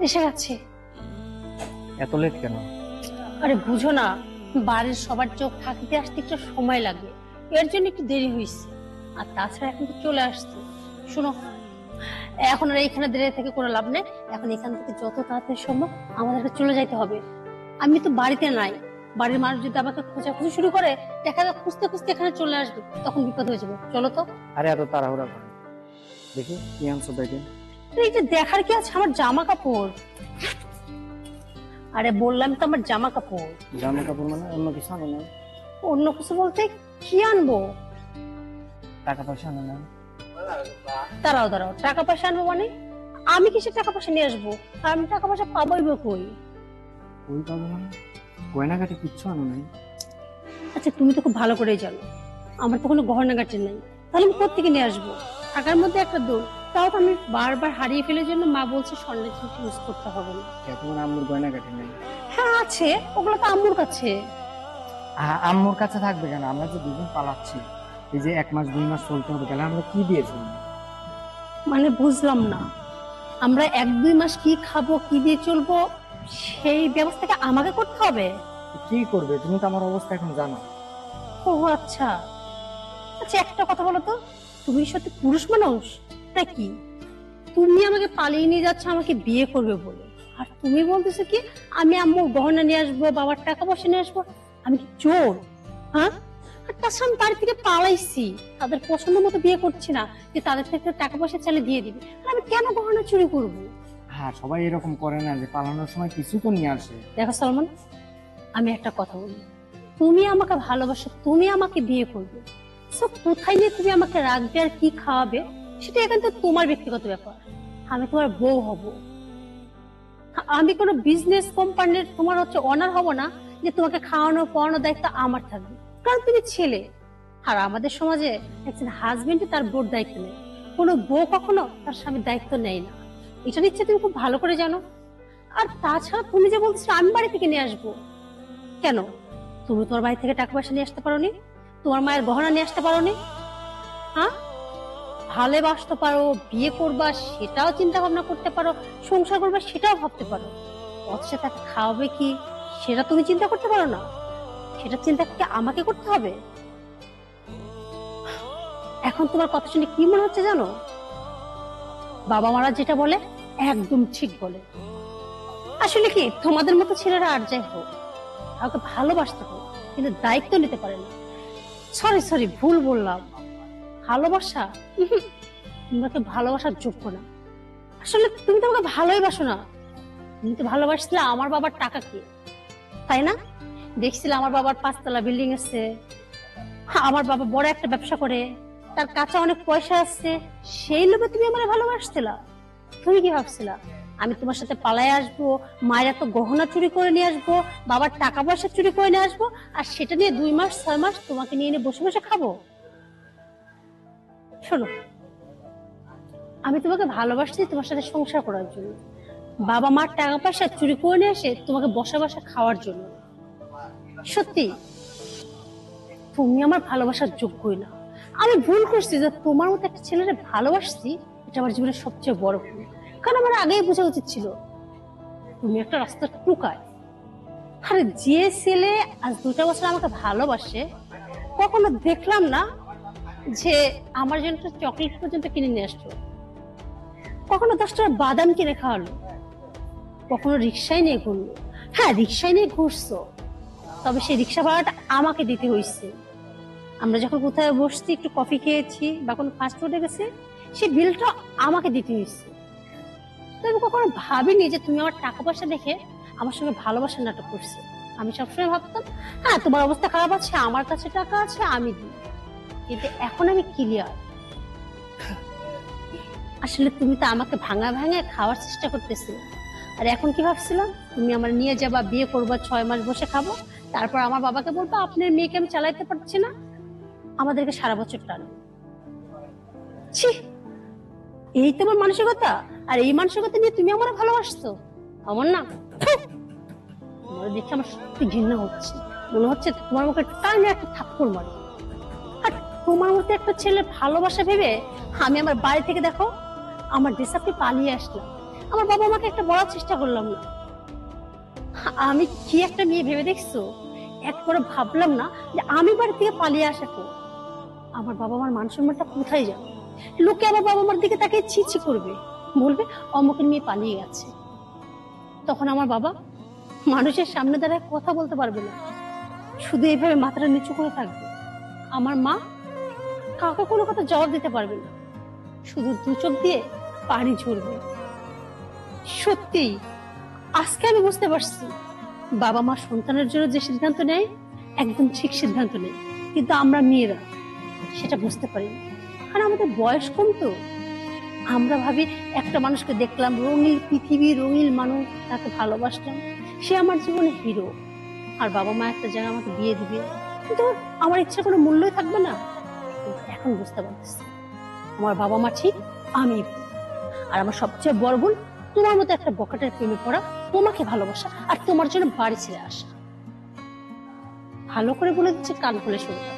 এসে গেছে। এত লেট কেন? আরে বুঝো না, বাড়ির সবার চোখ থাকিতে আসতে একটু সময় লাগে, এর জন্য একটু দেরি হয়েছে। আর তাছাড়া এখন তো চলে আসছে। শোনো, এখন আর এখানে দেরি থেকে কোনো লাভ নেই। এখন এখান থেকে যত তাড়াতাড়ি সম্ভব আমাদেরকে চলে যাইতে হবে। আমি তো বাড়িতে নাই, বাড়ির মানুষ যদি আমাকে খোঁজাখুঁজি শুরু করে, দেখা যায় খুঁজতে খুঁজতে এখানে চলে আসবে, তখন বিপদ হয়ে যাবে। চলো তো। আরে এত তাড়াহুড়া করো, দেখি কি আনছো ব্যাগে। এই যে দেখার কি আছে, আমার জামা কাপড়। আরে বললাম তো আমার জামা কাপড়। জামা কাপড় মানে অন্য কিছু আনো না? অন্য কিছু বলতে কি আনবো? টাকা পয়সা আনো না? দাঁড়াও দাঁড়াও, টাকা পয়সা আনবো মানে? আমি কিসের টাকা পয়সা নিয়ে আসবো? আর আমি টাকা পয়সা পাবোই বা কই? ওই পাবো মানে গয়নাঘাটি কিচ্ছু আনো নাই? আচ্ছা তুমি তো খুব ভালো করেই জানো আমার তো কোনো গহনাগাটি নেই, তাহলে আমি কোত্থেকে নিয়ে আসবো? টাকার মধ্যে একটা দোল, তাও তো আমি বারবার হারিয়ে ফেলার জন্য মা বলছে স্বর্ণের জিনিস ইউজ করতে হবে না। তোমার আম্মুর গয়নাঘাটি নেই? হ্যাঁ আছে, ওগুলো তো আম্মুর কাছে। আম্মুর কাছে থাকবে কেন? আমরা যে দুজন পালাচ্ছি, এই যে 1 মাস 2 মাস চলতে হবে, তাহলে আমরা কি দিয়েছি? মানে বুঝলাম না, আমরা 1-2 মাস কি খাবো কি দিয়ে চলবো সেই ব্যবস্থাকে আমাকে করতে হবে? কি করবে? তুমি তো আমার অবস্থা এখন জানো। ও আচ্ছা। আচ্ছা একটা কথা বলো তো, তুমি সত্যি পুরুষ মানুষ নাকি? তুমি আমাকে পালিয়ে নিয়ে যাচ্ছ আমাকে বিয়ে করবে বলে, আর তুমি বলতেছো কি আমি আম্মুর গহনা নিয়ে আসবো, বাবার টাকা পয়সা নিয়ে আসবো? আমি কি চোর? হ্যাঁ? আর তাছাড়া আমি বাড়ি থেকে পালাইছি, তাদের পছন্দ মতো বিয়ে করছি না যে তাদের থেকে টাকা পয়সা চাইলে দিয়ে দিবে। আর আমি কেন গহনা চুরি করবো? হ্যাঁ, সবাই এরকম করে না যে পালানোর সময় কিছু তো নিয়ে আসে। দেখো সালমান, আমি একটা কথা বলি, তুমি আমাকে ভালোবাসো, তুমি আমাকে বিয়ে করবে, কোথায় নিয়ে তুমি আমাকে রাখবে আর কি খাওয়াবে সেটা এখন তো তোমার ব্যক্তিগত ব্যাপার। আমি তোমার বউ হব, আমি কোনো বিজনেস কোম্পানির তোমার অনার হব না যে তোমাকে খাওয়ানো পড়ানোর দায়িত্ব আমার থাকবে, কারণ তুমি ছেলে। আর আমাদের সমাজে একজন হাজবেন্ড তার বউর দায়িত্ব নেই, কোনো বউ কখনো তার স্বামীর দায়িত্ব নেয় না, এটা নিশ্চয় তুমি খুব ভালো করে জানো। আর তাছাড়া তুমি যে বলছো আমি বাড়ি থেকে নিয়ে আসবো, কেন? তুমি তোমার বাড়ি থেকে টাকা পয়সা নিয়ে আসতে পারোনি? তোমার মায়ের গহনা নিয়ে আসতে পারোনি? হ্যাঁ, ভালোবাসতে পারো, বিয়ে করবা সেটাও চিন্তা ভাবনা করতে পারো, সংসার করবা সেটাও ভাবতে পারো, অথচ তাকে খাওয়াবে কি সেটা তুমি চিন্তা করতে পারো না? সেটা চিন্তা কি আমাকে করতে হবে? এখন তোমার কথা শুনে কি মনে হচ্ছে জানো? বাবা মারা যেটা বলে একদম ঠিক বলে। আসলে কি তোমাদের মতো ছেলেরা আর যাই হোক কাউকে ভালোবাসতে পারে কিন্তু দায়িত্ব নিতে পারে না। সরি সরি, ভুল বললাম। ভালোবাসা, তোমাকে ভালোবাসার যোগ্য না। আসলে তুমি তো আমাকে ভালোই বাসো না, তুমি তো ভালোবাসছিলে আমার বাবার টাকা কি, তাই না? দেখছিলে আমার বাবার 5 তলা বিল্ডিং আছে, আমার বাবা বড় একটা ব্যবসা করে, তার কাছে অনেক পয়সা আছে, সেই লোভে তুমি আমার ভালোবাসছিলা। তুমি কি ভাবছিলা আমি তোমার সাথে পালায় আসবো, মায়ের এত গহনা চুরি করে নিয়ে আসবো, বাবার টাকা পয়সা চুরি করে নিয়ে আসবো, আর সেটা নিয়ে 2 মাস 6 মাস তোমাকে নিয়ে এনে বসে বসে খাবো? শোনো, আমি তোমাকে ভালোবাসছি তোমার সাথে সংসার করার জন্য, বাবা মার টাকা পয়সা চুরি করে নিয়ে এসে তোমাকে বসা বসা খাওয়ার জন্য। সত্যি তুমি আমার ভালোবাসার যোগ্যই না। আমি ভুল করছি যে তোমার মতো একটা ছেলেরে ভালোবাসছি, এটা আমার জীবনের সবচেয়ে বড় ভুল। কারণ আমার আগেই বোঝা উচিত ছিল তুমি একটা রাস্তার টুকায়। আরে যে ছেলে আজ 2টা বছর আমাকে ভালোবাসে, কখনো দেখলাম না যে আমার জন্য চকলেট পর্যন্ত কিনে নিয়ে আসতো, কখনো 10 টাকার বাদাম কিনে খাওয়ালো, কখনো রিক্সায় নিয়ে ঘুরলো। হ্যাঁ রিক্সায় নিয়ে ঘুরছো, তবে সেই রিক্সা ভাড়াটা আমাকে দিতে হয়েছে। আমরা যখন কোথায় বসছি একটু কফি খেয়েছি বা কোনো ফাস্ট ফুডে গেছি, সেই বিলটা আমাকে দিতে হয়েছে। তো আমি কখনো ভাবিনি যে তুমি আমার টাকা পয়সা দেখে আমার সঙ্গে ভালোবাসার নাটক করছো। আমি সবসময় ভাবতাম হ্যাঁ তোমার অবস্থা খারাপ আছে, আমার কাছে টাকা আছে, আমি দিই। কিন্তু এখন আমি ক্লিয়ার, আসলে তুমি তো আমাকে ভাঙা ভাঙে খাওয়ার চেষ্টা করতেছিলে। আর এখন কি ভাবছিলাম তুমি আমার নিয়ে যাবা, বিয়ে করবা, 6 মাস বসে খাবো, তারপর আমার বাবাকে বলবো আপনার মেয়েকে আমি চালাইতে পারছি না, আমাদেরকে সারা বছর টানো। ছি, এই তোমার মানসিকতা? আর এই মানসিকতা নিয়ে তুমি আমার ভালোবাসছো? আমার না, তোমার দেখে আমার সত্যি ঘৃণা হচ্ছে, মনে হচ্ছে তোমার মুখে টাইনে একটা থাপ্পড় মারি। আর তোমার মতো একটা ছেলে ভালোবাসা ভেবে আমি আমার বাড়ি থেকে দেখো আমার দেশাকে পালিয়ে আসলাম। আমার বাবা মাকে একটা বলার চেষ্টা করলাম না। আমি কি একটা মেয়ে ভেবে দেখছো? একবার ভাবলাম না যে আমি বাড়ি থেকে পালিয়ে আসা তো আমার বাবা মার মান সম্মানটা কোথায় যাবে? লোকে আমার বাবা মার দিকে তাকে ছি ছি করবে, বলবে অমুকের মেয়ে পালিয়ে গেছে। তখন আমার বাবা মানুষের সামনে দাঁড়ায় কথা বলতে পারবে না, শুধু এইভাবে মাথাটা নিচু করে থাকবে। আমার মা কাউকে কোনো কথা জবাব দিতে পারবে না, শুধু দু চোখ দিয়ে পানি ঝরবে। সত্যি আজকে আমি বুঝতে পারছি বাবা মা সন্তানের জন্য যে সিদ্ধান্ত নেয় একদম ঠিক সিদ্ধান্ত নেয়, কিন্তু আমরা মেয়েরা সেটা বুঝতে পারি না, কারণ আমাদের বয়স কম তো। আমরা ভাবি একটা মানুষকে দেখলাম, রঙিন পৃথিবী, রঙিন মানুষ, তাকে ভালোবাসলাম, সে আমার জীবনে হিরো, আর বাবা মা একটা জায়গায় আমাকে বিয়ে দিবে, কিন্তু আমার ইচ্ছা কোনো মূল্যই থাকবে না। এখন বুঝতে পারতেছি আমার বাবা মা ঠিক, আমি ভুল। আর আমার সবচেয়ে বড় ভুল তোমার মতো একটা বকাটের প্রেমে পড়া, তোমাকে ভালোবাসা আর তোমার জন্য বাড়ি ছেড়ে আসা। ভালো করে বলে দিচ্ছে, কান খুলে শুনবে।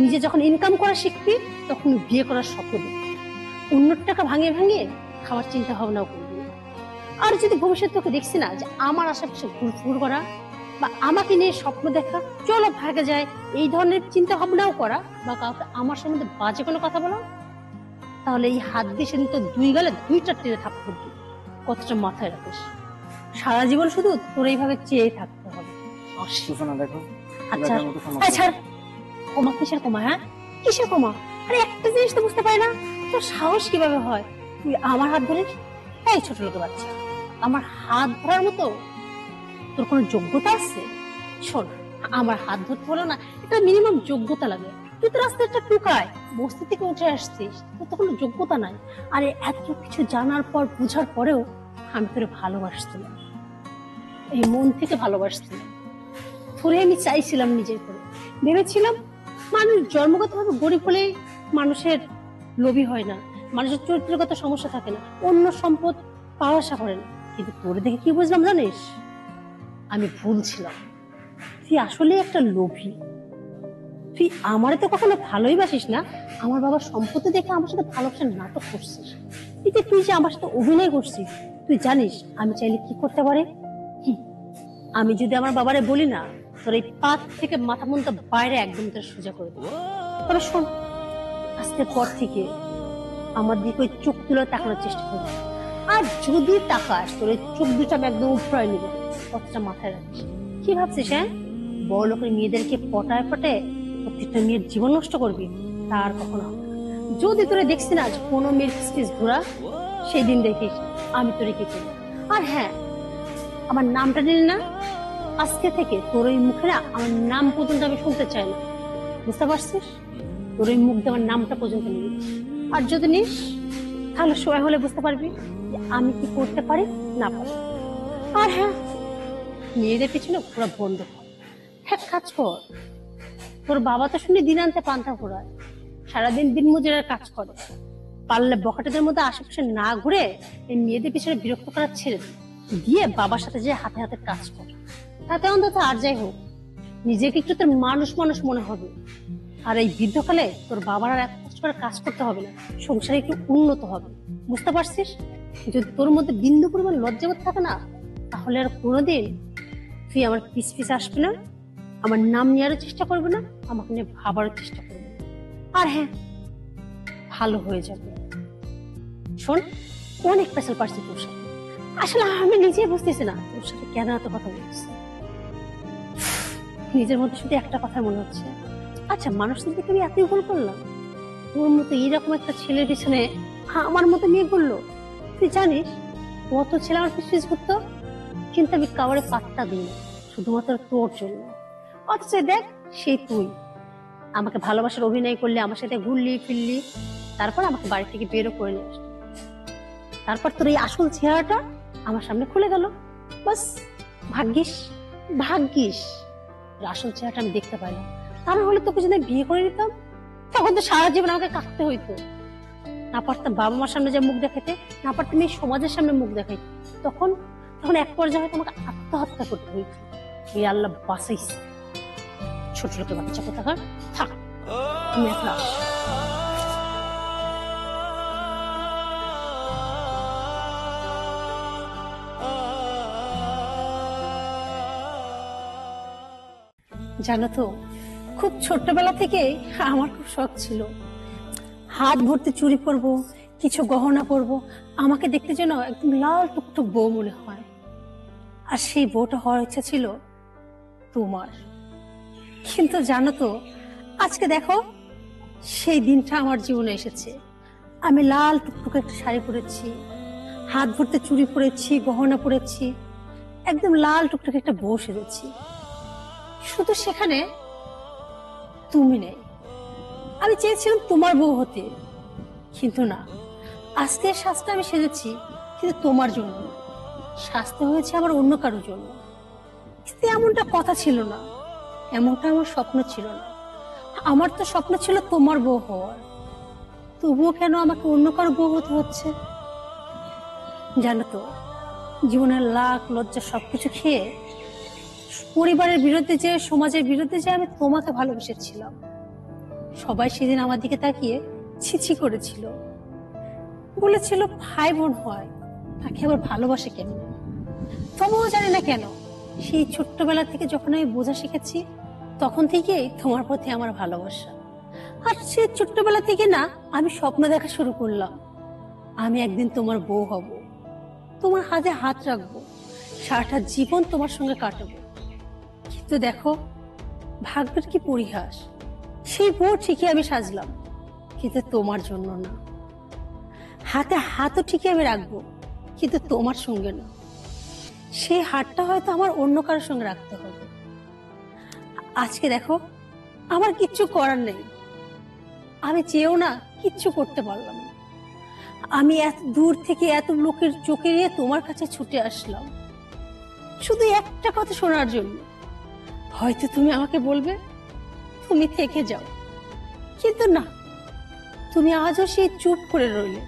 নিজে যখন ইনকাম করা শিখবি তখন বিয়ে করার স্বপ্ন দেখবি, অন্যের টাকা ভাঙিয়ে ভাঙিয়ে খাওয়ার চিন্তা ভাবনাও করবি। আর যদি ভবিষ্যৎ তোকে দেখছি না যে আমার আশেপাশে ঘুরঘুর করা বা আমাকে নিয়ে স্বপ্ন দেখা, চলো ভাগে যায়, এই ধরনের চিন্তা ভাবনাও করা, বা কাউকে আমার সম্বন্ধে বাজে কোনো কথা বলা, তাহলে এই হাত দিয়ে সেদিন তো দুই গালে দুইটা টেনে থাপ্পড় দিবি। কতটা মাথায় রাখিস, সারা জীবন শুধু তোর এইভাবে চেয়ে থাকতে হবে। সূচনা দেখো, আচ্ছা ছাড়, কমা কিসের কমা? হ্যাঁ কিসের কমা? আরে একটা জিনিস তো বুঝতে পারি না, তোর সাহস কিভাবে হয় তুই আমার হাত ধরিস? এই ছোট লোকের বাচ্চা, আমার হাত ধরার মতো তোর কোনো যোগ্যতা আছে? শোন, আমার হাত ধরতে হলো না, এটা মিনিমাম যোগ্যতা লাগে। তুই তো রাস্তায় একটা টুকায় বস্তি থেকে উঠে আসছিস, তোর তো কোনো যোগ্যতা নাই। আরে এত কিছু জানার পর, বুঝার পরেও আমি তোরে ভালোবাসছিলাম, এই মন থেকে ভালোবাসছিলাম। তোরে আমি চাইছিলাম নিজের করে, ভেবেছিলাম মানুষ জন্মগতভাবে গরিব হলেই মানুষের লোভী হয় না, মানুষের চরিত্রগত সমস্যা থাকে না, অন্য সম্পদ পাওয়া আশা করে না। কিন্তু তোরে দেখে কি বুঝলাম জানিস? আমি ভুল ছিলাম, তুই আসলে একটা লোভী। তুই আমারে তো কখনো ভালোই বাসিস না, আমার বাবার সম্পত্তি দেখে আমার সাথে ভালোবাসার নাটক করছিস। তুই যে আমার সাথে অভিনয় করছিস, তুই জানিস আমি চাইলে কি করতে পারে? কি, আমি যদি আমার বাবারে বলি না, তোর এই পাত থেকে মাথা মুন্ডটা বাইরে একদম তোর সোজা করে দেবো। তবে শোন, আজকের পর থেকে আমার দিকে ওই চোখ তুলে তাকানোর চেষ্টা করবি, আর যদি তাকাস তোর এই চোখ দুটো আমি একদম উপরে নিবে। কথাটা মাথায় রাখিস। কি ভাবছিস? হ্যাঁ, বড় লোকের মেয়েদেরকে পটায় পটায় প্রত্যেকটা মেয়ের জীবন নষ্ট করবি? তার কখনো হবে না। যদি তোরে দেখছি না কোনো মেয়ের কিস ঘোরা, সেই দিন দেখিস আমি তোরে কি করি। আর হ্যাঁ, আমার নামটা নিলি না, আজকে থেকে তোর ওই মুখে না আমার নাম পর্যন্ত আমি শুনতে চাই না, বুঝতে পারছিস? তোর ওই মুখ দিয়ে আমার নামটা পর্যন্ত নিবি। আর যদি নিস, তাহলে সময় হলে বুঝতে পারবি যে আমি কি করতে পারি না পারি। আর হ্যাঁ, মেয়েদের পিছনে ঘোরা বন্ধ কর। এক কাজ কর, তোর বাবা তো শুনি দিন আনতে পান্তা ঘোরায়, সারাদিন দিন মজুরের কাজ করে, পারলে বখাটেদের মধ্যে আশেপাশে না ঘুরে এই মেয়েদের পিছনে বিরক্ত করা ছেড়ে দিয়ে বাবার সাথে যে হাতে হাতে কাজ কর। তাতে অন্তত আর যাই হোক নিজেকে একটু তোর মানুষ মানুষ মনে হবে। আর এই বৃদ্ধকালে তোর বাবার আর এত কষ্ট করে কাজ করতে হবে না, সংসারে একটু উন্নত হবে, বুঝতে পারছিস? যদি তোর মধ্যে বিন্দু পরিমাণ লজ্জাবোধ থাকে না, তাহলে আর কোনোদিন তুই আমার পিছ পিছ আসবে না, আমার নাম নেওয়ারও চেষ্টা করবে না, আমাকে নিয়ে ভাবারও চেষ্টা করবে না। আর হ্যাঁ, ভালো হয়ে যাবে। শোন, অনেক পেশাল পারছি তোর সাথে, আসলে আমি নিজেই বুঝতেছি না তোর সাথে কেন এত কথা বলছি। নিজের মধ্যে শুধু একটা কথা মনে হচ্ছে, আচ্ছা মানুষদের দিকে আমি এতই ভুল করলাম? তোর মতো এইরকম একটা ছেলের পিছনে আমার মতো মেয়ে ঘুরলো। তুই জানিস কত ছেলে আমার পিছনে ঘুরতো, কিন্তু আমি কাউরে পাত্তা দিই না, শুধুমাত্র তোর জন্য। অথচ দেখ, সেই তুই আমাকে ভালোবাসার অভিনয় করলে, আমার সাথে ঘুরলি ফিরলি, তারপর আমাকে বাড়ি থেকে বেরো করে নিয়ে আসলি। তারপর তোর এই আসল চেহারাটা আমার সামনে খুলে গেল। বাস, ভাগ্যিস ভাগ্যিস আসল চেহারাটা আমি দেখতে পাইলাম, তা না হলে তোকে যদি বিয়ে করে নিতাম তখন তো সারা জীবন আমাকে কাঁদতে হইতো। না পারতাম বাবা মার সামনে যে মুখ দেখাতে, না পারতাম এই সমাজের সামনে মুখ দেখাইতে, তখন তখন এক পর্যায়ে হয়তো আমাকে আত্মহত্যা করতে হইতো। এই আল্লাহ বাঁচাইছে। ছোট লোকের বাচ্চা কোথাকার, থাক, আমি এখন আসি। জানো তো, খুব ছোট্টবেলা থেকে আমার খুব শখ ছিল হাত ভর্তি চুড়ি পরবো, কিছু গহনা পরবো, আমাকে দেখতে যেন একদম লাল টুকটুক বউ মনে হয়। আর সেই বউটা হওয়ার ইচ্ছা ছিল তোমার। কিন্তু জানো তো, আজকে দেখো সেই দিনটা আমার জীবনে এসেছে। আমি লাল টুকটুকে একটা শাড়ি পরেছি, হাত ভর্তি চুড়ি পরেছি, গহনা পরেছি, একদম লাল টুকটুকে একটা বউ সেজেছি। শুধু সেখানে তুমি নেই। আমি চেয়েছিলাম তোমার বউ হতে, কিন্তু না, আজকের সাজটা আমি সেজেছি কিন্তু তোমার জন্য না। সাজতে হয়েছে আমার অন্য কারোর জন্য। কিন্তু এমনটা কথা ছিল না, এমনটা আমার স্বপ্ন ছিল না। আমার তো স্বপ্ন ছিল তোমার বউ হওয়ার, তবুও কেন আমাকে অন্য কারো বউ হতে হচ্ছে? জানো তো, জীবনের লাখ লজ্জা সবকিছু খেয়ে পরিবারের বিরুদ্ধে যে, সমাজের বিরুদ্ধে যে আমি তোমাকে ভালোবেসেছিলাম, সবাই সেদিন আমার দিকে তাকিয়ে ছিছি করেছিল, বলেছিল ভাই বোন হয়, তাকে আবার ভালোবাসে কেমন। তবুও জানি না কেন, সেই ছোট্টবেলা থেকে যখন আমি বোঝা শিখেছি, তখন থেকেই তোমার প্রতি আমার ভালোবাসা। আর সেই ছোট্টবেলা থেকে না, আমি স্বপ্ন দেখা শুরু করলাম আমি একদিন তোমার বউ হব, তোমার হাতে হাত রাখবো, সারাটা জীবন তোমার সঙ্গে কাটাবো। কিন্তু দেখো, ভাগ্যের কি পরিহাস, সেই বউ ঠিকই আমি সাজলাম, কিন্তু তোমার জন্য না। হাতে হাতও ঠিকই আমি রাখবো, কিন্তু তোমার সঙ্গে না। সেই হাতটা হয়তো আমার অন্য কারোর সঙ্গে রাখতে হবে। আজকে দেখো, আমার কিচ্ছু করার নেই, আমি চেয়েও না কিচ্ছু করতে পারলাম না। আমি এত দূর থেকে এত লোকের চোখে নিয়ে তোমার কাছে ছুটে আসলাম শুধু একটা কথা শোনার জন্য। হয়তো তুমি আমাকে বলবে তুমি থেকে যাও, কিন্তু না, তুমি আজও সেই চুপ করে রইলে।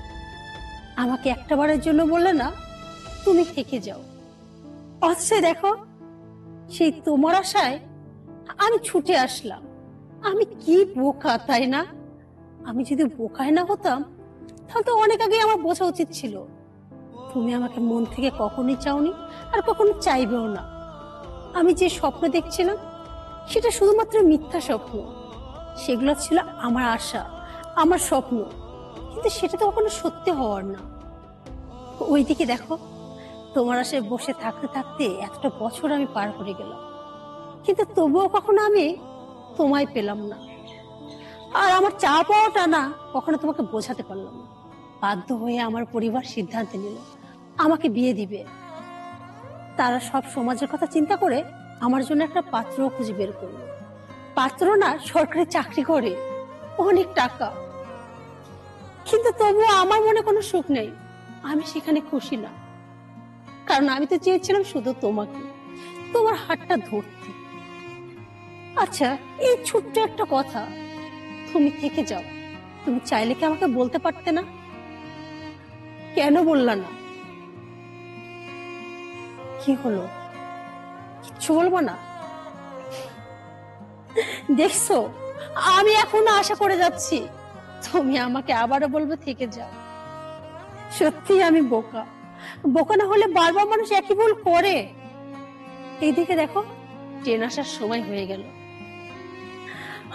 আমাকে একটা বারের জন্য বললে না তুমি থেকে যাও। অথচ দেখো, সেই তোমার আশায় আমি ছুটে আসলাম। আমি কি বোকা, তাই না? আমি যদি বোকায় না হতাম, তাহলে তো অনেক আগে আমার বোঝা উচিত ছিল তুমি আমাকে মন থেকে কখনোই চাওনি, আর কখনো চাইবেও না। আমি যে স্বপ্ন দেখছিলাম সেটা শুধুমাত্র মিথ্যা স্বপ্ন, সেগুলো ছিল আমার আশা, আমার স্বপ্ন, কিন্তু সেটা তো কখনো সত্যি হওয়ার না। ওইদিকে দেখো, তোমার আশায় বসে থাকতে থাকতে এতটা বছর আমি পার করে গেলাম, কিন্তু তবুও কখনো আমি তোমায় পেলাম না। আর আমার চা পাওয়াটা না কখনো তোমাকে বোঝাতে পারলাম না। বাধ্য হয়ে আমার পরিবার সিদ্ধান্ত নিল আমাকে বিয়ে দিবে। তারা সব সমাজের কথা চিন্তা করে আমার জন্য একটা পাত্র খুঁজে বের করলো। পাত্র না সরকারি চাকরি করে, অনেক টাকা। কিন্তু তবুও আমার মনে কোনো সুখ নেই, আমি সেখানে খুশি না। কারণ আমি তো চেয়েছিলাম শুধু তোমাকে, তোমার হাতটা ধরতে। আচ্ছা, এই ছোট্ট একটা কথা, তুমি থেকে যাও, তুমি চাইলে কি আমাকে বলতে পারতে না? কেন বললা না? কি হলো, কিচ্ছু বলবো না? দেখছো, আমি এখনো আশা করে যাচ্ছি তুমি আমাকে আবারও বলবে থেকে যাও। সত্যি আমি বোকা, বোকা না হলে বারবার মানুষ একই ভুল করে। এইদিকে দেখো, ট্রেন আসার সময় হয়ে গেল।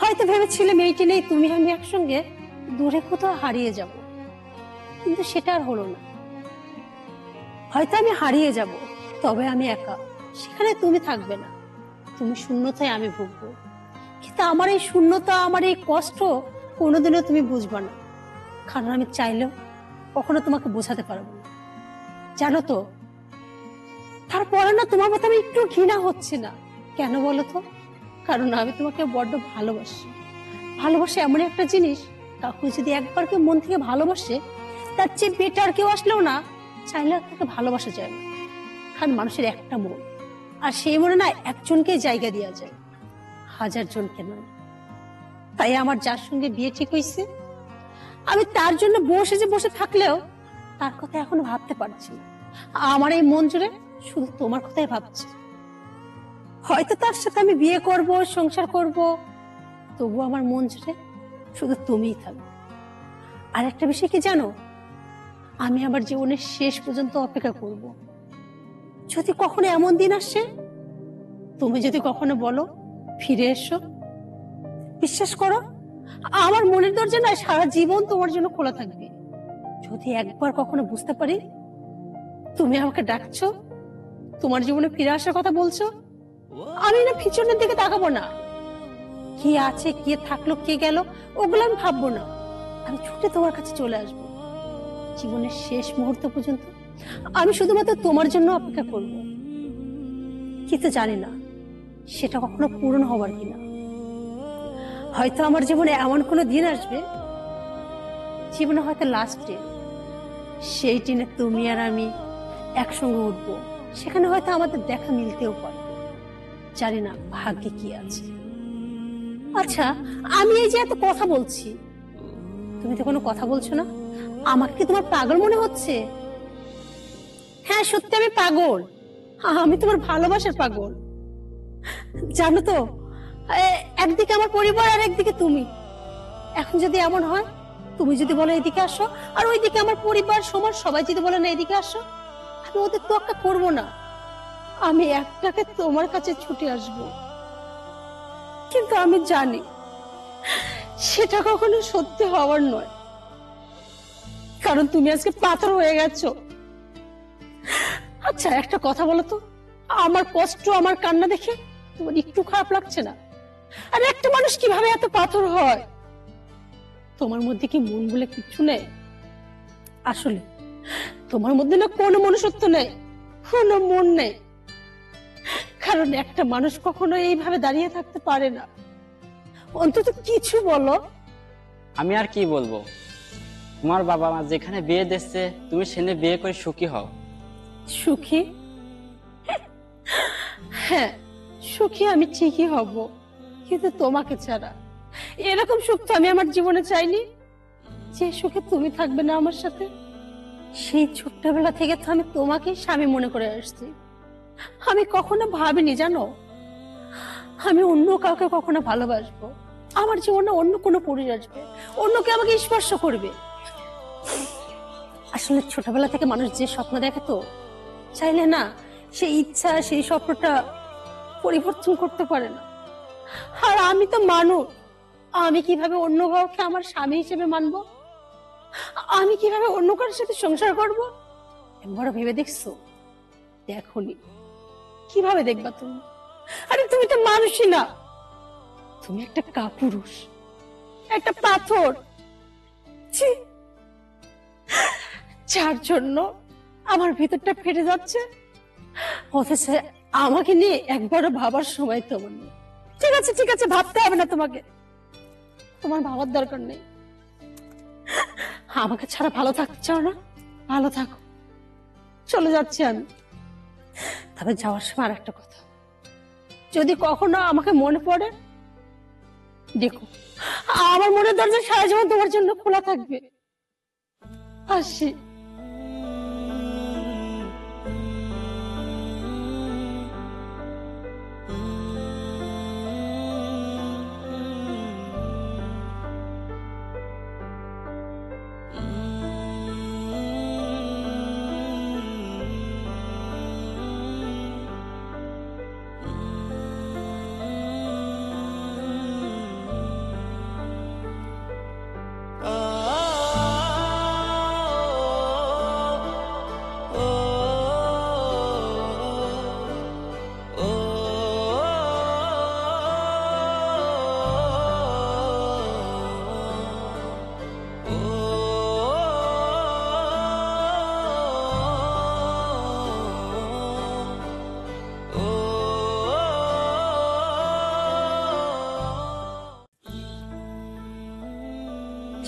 হয়তো ভেবেছিলাম এই ট্রেনেই তুমি আমি একসঙ্গে দূরে কোথাও হারিয়ে যাব, কিন্তু সেটা আর হলো না। হয়তো আমি হারিয়ে যাব, তবে আমি একা, সেখানে তুমি থাকবে না, তুমি শূন্যতায় আমি ভুগবো। কিন্তু আমার এই শূন্যতা, আমার এই কষ্ট কোনোদিনও তুমি বুঝবা না, কারণ আমি চাইলেও কখনো তোমাকে বোঝাতে পারবো না। জানো তো, তারপরে না তোমার মতো আমি একটু ঘৃণা হচ্ছে না। কেন বলো তো? কারণ আমি তোমাকে বড্ড ভালোবাসি। ভালোবাসা এমন একটা জিনিস, কাউকে যদি একবার কেউ মন থেকে ভালোবাসে, তার চেয়ে বেটার কেউ আসলেও না চাইলে তাকে ভালোবাসা যায় না। কারণ মানুষের একটা মন, আর সেই মনে না একজনকে জায়গা দেওয়া যায়, হাজার জনকে নয়। তাই আমার যার সঙ্গে বিয়ে ঠিক হয়েছে, আমি তার জন্য বসে থাকলেও তার কথা এখনো ভাবতে পারছি না। আমার এই মন জুড়ে শুধু তোমার কথাই ভাবছি। হয়তো তার সাথে আমি বিয়ে করব, সংসার করব, তবু আমার মন জুড়ে শুধু তুমিই থাকবে। আর একটা বিষয় কি জানো, আমি আমার জীবনের শেষ পর্যন্ত অপেক্ষা করব। যদি কখনো এমন দিন আসে, তুমি যদি কখনো বলো ফিরে এসো। বিশ্বাস করো, আমার মনের দরজা না সারা জীবন তোমার জন্য খোলা থাকবে। যদি একবার কখনো বুঝতে পারি তুমি আমাকে ডাকছো, তোমার জীবনে ফিরে আসার কথা বলছো, আমি না পিছনের দিকে তাকাবো না। কি আছে, কে থাকলো, কে গেল, ওগুলো আমি ভাববো না। আমি ছুটে তোমার কাছে চলে আসবো। জীবনের শেষ মুহূর্ত পর্যন্ত আমি শুধুমাত্র তোমার জন্য অপেক্ষা করব। কিন্তু জানি না সেটা কখনো পূরণ হবার কিনা। হয়তো আমার জীবনে এমন কোনো দিন আসবে, জীবনে হয়তো লাস্ট ডে, সেই দিনে তুমি আর আমি একসঙ্গে উঠবো। সেখানে হয়তো আমাদের দেখা মিলতেও পারে। জানি না ভাগ্যে কি আছে। আচ্ছা, আমি এই যে এত কথা বলছি, তুমি তো কোনো কথা বলছো না। আমাকে কি তোমার পাগল মনে হচ্ছে? হ্যাঁ, সত্যি আমি পাগল। আমি তোমার ভালোবাসার পাগল। জানো তো, একদিকে আমার পরিবার আর একদিকে তুমি। এখন যদি এমন হয়, তুমি যদি বলো এদিকে আসো, আর ওইদিকে আমার পরিবার সমাজ সবাই যদি বলে না এদিকে আসো, আমি ওদের তোয়াক্কা করবো না। আমি একটাকে তোমার কাছে ছুটে আসবো। কিন্তু আমি জানি সেটা কখনো সত্যি হওয়ার নয়, কারণ তুমি আজকে পাথর হয়ে গেছো। আচ্ছা, একটা কথা বলো তো, আমার কষ্ট, আমার কান্না দেখে তোমার একটু খারাপ লাগছে না? আর একটা মানুষ কিভাবে এত পাথর হয়? তোমার মধ্যে কি মন বলে কিছু নেই? আসলে তোমার মধ্যে না কোনো মনুষ্যত্ব নেই, কোনো মন নেই। কারণ একটা মানুষ কখনো এইভাবে দাঁড়িয়ে থাকতে পারে না। অন্তত কিছু বলো। আমি আর কি বলবো? তোমার বাবা মা যেখানে বিয়ে দিচ্ছে, তুমি সেখানে বিয়ে করে সুখী হও। সুখী? হ্যাঁ, সুখী আমি ঠিকই হব, কিন্তু তোমাকে ছাড়া। এরকম সুখ তো আমি আমার জীবনে চাইনি, যে সুখে তুমি থাকবে না আমার সাথে। সেই ছোট্টবেলা থেকে তো আমি তোমাকে স্বামী মনে করে আসছি। আমি কখনো ভাবিনি, জানো, আমি অন্য কাউকে কখনো ভালোবাসবো। আমার জীবনে অন্য কোনো পুরুষ আসবে, অন্য কেউ আমাকে স্পর্শ করবে। আসলে ছোটবেলা থেকে মানুষ যে স্বপ্ন দেখে, তো চাইলে না সেই ইচ্ছা, সেই স্বপ্নটা পরিবর্তন করতে পারে না। আর আমি তো মানুষ, আমি কিভাবে অন্য কাউকে আমার স্বামী হিসেবে মানবো? আমি কিভাবে অন্য কারোর সাথে সংসার করব? একবার ভেবে দেখছো? দেখোনি। কিভাবে দেখবা তুমি? আরে তুমি তো মানুষই না, তুমি একটা কাপুরুষ, একটা পাথর। ছি! যার জন্য আমার ভিতরটা ফেটে যাচ্ছে, অথচ আমাকে নিয়ে একবারও ভাবার সময় তোমার নেই। ঠিক আছে, ঠিক আছে, ভাবতে হবে না তোমাকে, তোমার ভাবার দরকার নেই। আমাকে ছাড়া ভালো থাকতে চাও না? ভালো থাকো, চলে যাচ্ছি আমি। তবে যাওয়ার সময় আর একটা কথা, যদি কখনো আমাকে মনে পড়ে, দেখো আমার মনের দরজা সারা জীবন তোমার জন্য খোলা থাকবে। আসি।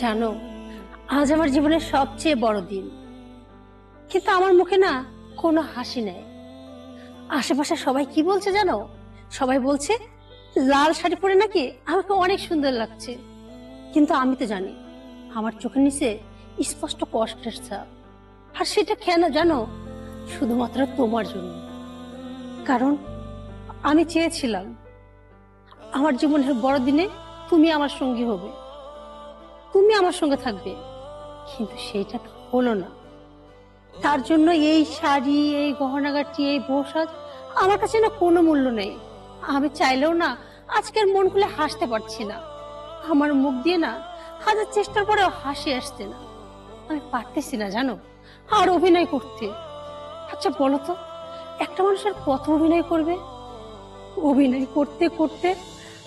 জানো, আজ আমার জীবনের সবচেয়ে বড় দিন, কিন্তু আমার মুখে না কোনো হাসি নেই। আশেপাশে সবাই কি বলছে জানো? সবাই বলছে লাল শাড়ি পরে নাকি আমাকে অনেক সুন্দর লাগছে। কিন্তু আমি তো জানি আমার চোখের নিচে স্পষ্ট কষ্টের ছাপ। আর সেটা কেন জানো? শুধুমাত্র তোমার জন্য। কারণ আমি চেয়েছিলাম আমার জীবনের বড় দিনে তুমি আমার সঙ্গী হবে, তুমি আমার সঙ্গে থাকবে, কিন্তু সেইটা তো হলো না। তার জন্য এই শাড়ি, এই গহনাগাটি, এই বউ সাজ আমার কাছে না কোনো মূল্য নেই। আমি চাইলেও না আজকের মন খুলে হাসতে পারছি না। আমার মুখ দিয়ে না হাজার চেষ্টার পরেও হাসি আসছে না। আমি পারতেছি না জানো আর অভিনয় করতে। আচ্ছা বলো তো, একটা মানুষের কত অভিনয় করবে? অভিনয় করতে করতে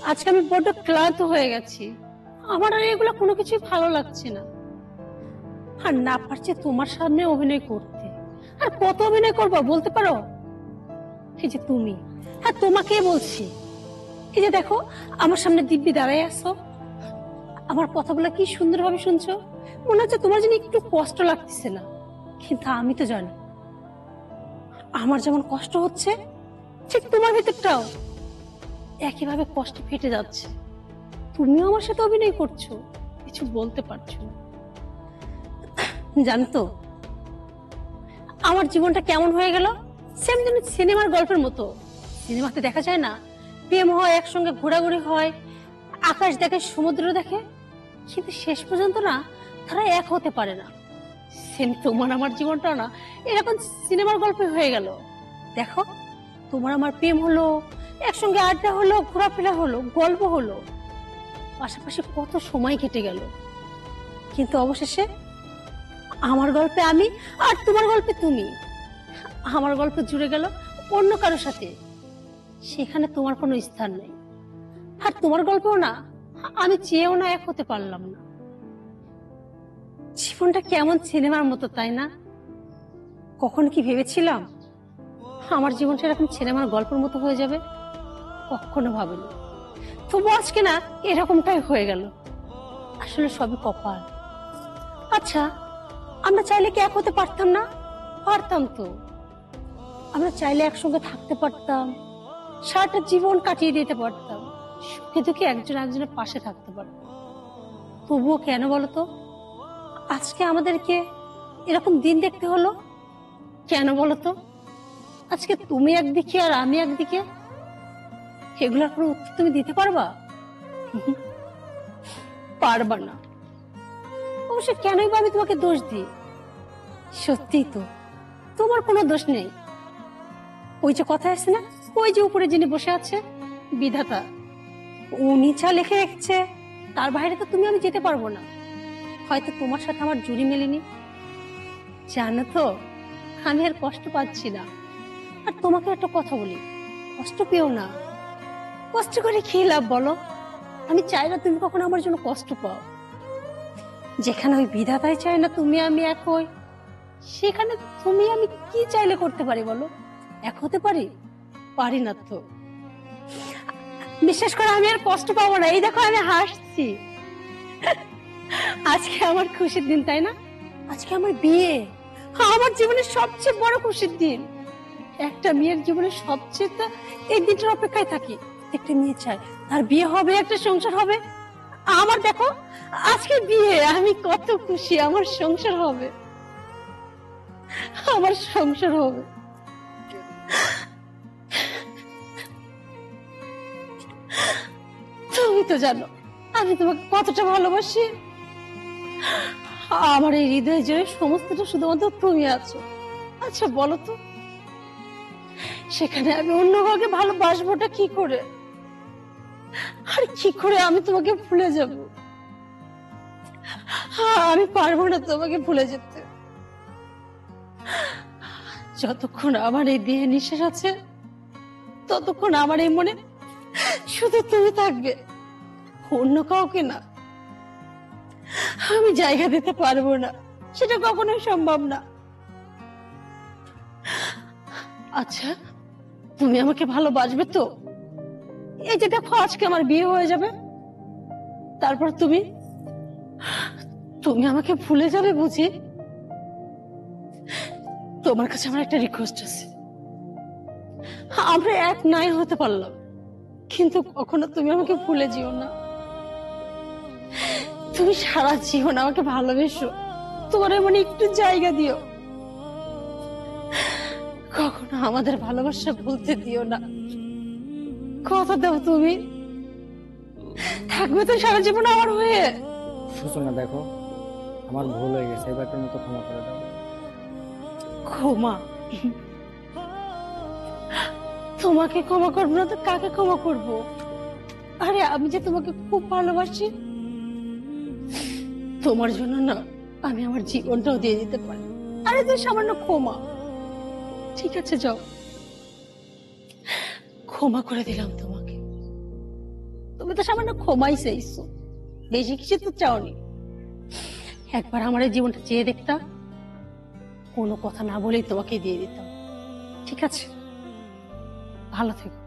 আজকে আমি বড্ড ক্লান্ত হয়ে গেছি। আমার আর এগুলো কোনো কিছুই ভালো লাগছে না। আর না পারছি তোমার সামনে অভিনয় করতে। আর কত অভিনয় করবো বলতে পারো? এই যে তুমি, হ্যাঁ তোমাকে বলছি। এই যে দেখো আমার সামনে দিব্যি দাঁড়ায় আছো, আমার কথাগুলো কি সুন্দরভাবে শুনছো। মনে হচ্ছে তোমার জন্য একটু কষ্ট লাগতেছে না, কিন্তু আমি তো জানি আমার যেমন কষ্ট হচ্ছে ঠিক তোমার ভিতরটাও একইভাবে কষ্ট ফেটে যাচ্ছে। তুমিও আমার সাথে অভিনয় করছো, কিছু বলতে পারছো না। জানো তো আমার জীবনটা কেমন হয়ে গেল? সেম যেন সিনেমার গল্পের মতো। সিনেমাতে দেখা যায় না, প্রেম হয়, একসঙ্গে ঘোরাঘুরি হয়, আকাশ দেখে, সমুদ্র দেখে, কিন্তু শেষ পর্যন্ত না তারা এক হতে পারে না। সেম তোমার আমার জীবনটা না এরকম সিনেমার গল্প হয়ে গেল। দেখো তোমার আমার প্রেম হলো, একসঙ্গে আড্ডা হলো, ঘোরাফেরা হলো, গল্প হলো, পাশাপাশি কত সময় কেটে গেল, কিন্তু অবশেষে আমার গল্পে আমি আর তোমার গল্পে তুমি। আমার গল্প জুড়ে গেল অন্য কারোর সাথে, সেখানে তোমার কোনো স্থান নেই। আর তোমার গল্পও না আমি চেয়েও না এক হতে পারলাম না। জীবনটা কেমন সিনেমার মতো, তাই না? কখন কি ভেবেছিলাম আমার জীবনটা এরকম সিনেমার গল্পের মতো হয়ে যাবে? কখনো ভাবিনি। তবু আজকে না এরকমটাই হয়ে গেল। আসলে সবই কপাল। আচ্ছা আমরা চাইলে কি এক হতে পারতাম না? পারতাম তো। আমরা চাইলে একসঙ্গে থাকতে পারতাম, সারাটা জীবন কাটিয়ে দিতে পারতাম, সুখে দুঃখে একজন একজনের পাশে থাকতে পারতাম। তবুও কেন বলতো আজকে আমাদেরকে এরকম দিন দেখতে হলো? কেন বলতো? আজকে তুমি একদিকে আর আমি একদিকে। এগুলোর কোনো উত্তর তুমি দিতে পারবা? পারবা না। অবশ্য কেনই বা আমি তোমাকে দোষ দিই? সত্যিই তো তোমার কোনো দোষ নেই। ওই যে কথা আছে না, ওই যে উপরে যিনি বসে আছে বিধাতা, উনি যা লিখে রেখেছে তার বাইরে তো তুমি আমি যেতে পারবো না। হয়তো তোমার সাথে আমার জুড়ি মেলেনি। জানো তো আমি আর কষ্ট পাচ্ছি না। আর তোমাকে একটা কথা বলি, কষ্ট পেও না। কষ্ট করে কি লাভ বলো? আমি চাই না তুমি কখনো আমার জন্য কষ্ট পাও। যেখানে ওই বিধাতাই চায় না তুমি আমি এক হই, সেখানে তুমি আমি কি চাইলে করতে পারি বলো? এক হতে পারি? পারি না তো। বিশেষ করে আমি আর কষ্ট পাবো না। এই দেখো আমি হাসছি। আজকে আমার খুশির দিন, তাই না? আজকে আমার বিয়ে, আমার জীবনের সবচেয়ে বড় খুশির দিন। একটা মেয়ের জীবনের সবচেয়ে তো এই দিনটার অপেক্ষায় থাকি। একটা মেয়ে চায় তার বিয়ে হবে, একটা সংসার হবে। আমার দেখো আজকে বিয়ে, আমি কত খুশি। আমার সংসার হবে, আমার সংসার হবে। তুমি তো জানো আমি তোমাকে কতটা ভালোবাসি। আমার এই হৃদয় জুড়ে সমস্তটা শুধুমাত্র তুমি আছো। আচ্ছা বলো তো, সেখানে আমি অন্য কাউকে ভালোবাসবোটা কি করে? আর কি করে আমি তোমাকে ভুলে যাব? আমি পারবো না তোমাকে ভুলে যেতে। যতক্ষণ আমার এই দেহে নিঃশ্বাস আছে ততক্ষণ আমার এই মনে শুধু তুমি থাকবে, অন্য কাউকে না। আমি জায়গা দিতে পারবো না, সেটা কখনোই সম্ভব না। আচ্ছা তুমি আমাকে ভালোবাসবে তো? এই যে দেখো আজকে আমার বিয়ে হয়ে যাবে, তারপর তুমি তুমি আমাকে ভুলে যাবে বুঝি? তোমার কাছে আমার একটা রিকোয়েস্ট আছে। আমরা এক নাই হতে পারলাম, কিন্তু কখনো তুমি আমাকে ভুলে যেও না। তুমি সারা জীবন আমাকে ভালোবেসো, তোমার মনে একটু জায়গা দিও। কখনো আমাদের ভালোবাসা ভুলতে দিও না। কথা দাও তুমি থাকবে তো সারা জীবন আমার হয়ে। সূচনা দেখো আমার ভুল হয়ে গেছে, এবারটার মতো ক্ষমা করে দাও। ক্ষমা? তোমাকে ক্ষমা করবো না তো কাকে ক্ষমা করবো? আরে আমি যে তোমাকে খুব ভালোবাসি, তোমার জন্য না আমি আমার জীবনটাও দিয়ে দিতে পারি। আরে তুই সামান্য ক্ষমা, ঠিক আছে যাও, ক্ষমা করে দিলাম তোমাকে। তুমি তো সামান্য ক্ষমাই চাইছো, বেশি কিছু তো চাওনি। একবার আমার এই জীবনটা চেয়ে দেখতাম, কোনো কথা না বলেই তোমাকে দিয়ে দিতাম। ঠিক আছে, ভালো থেকো।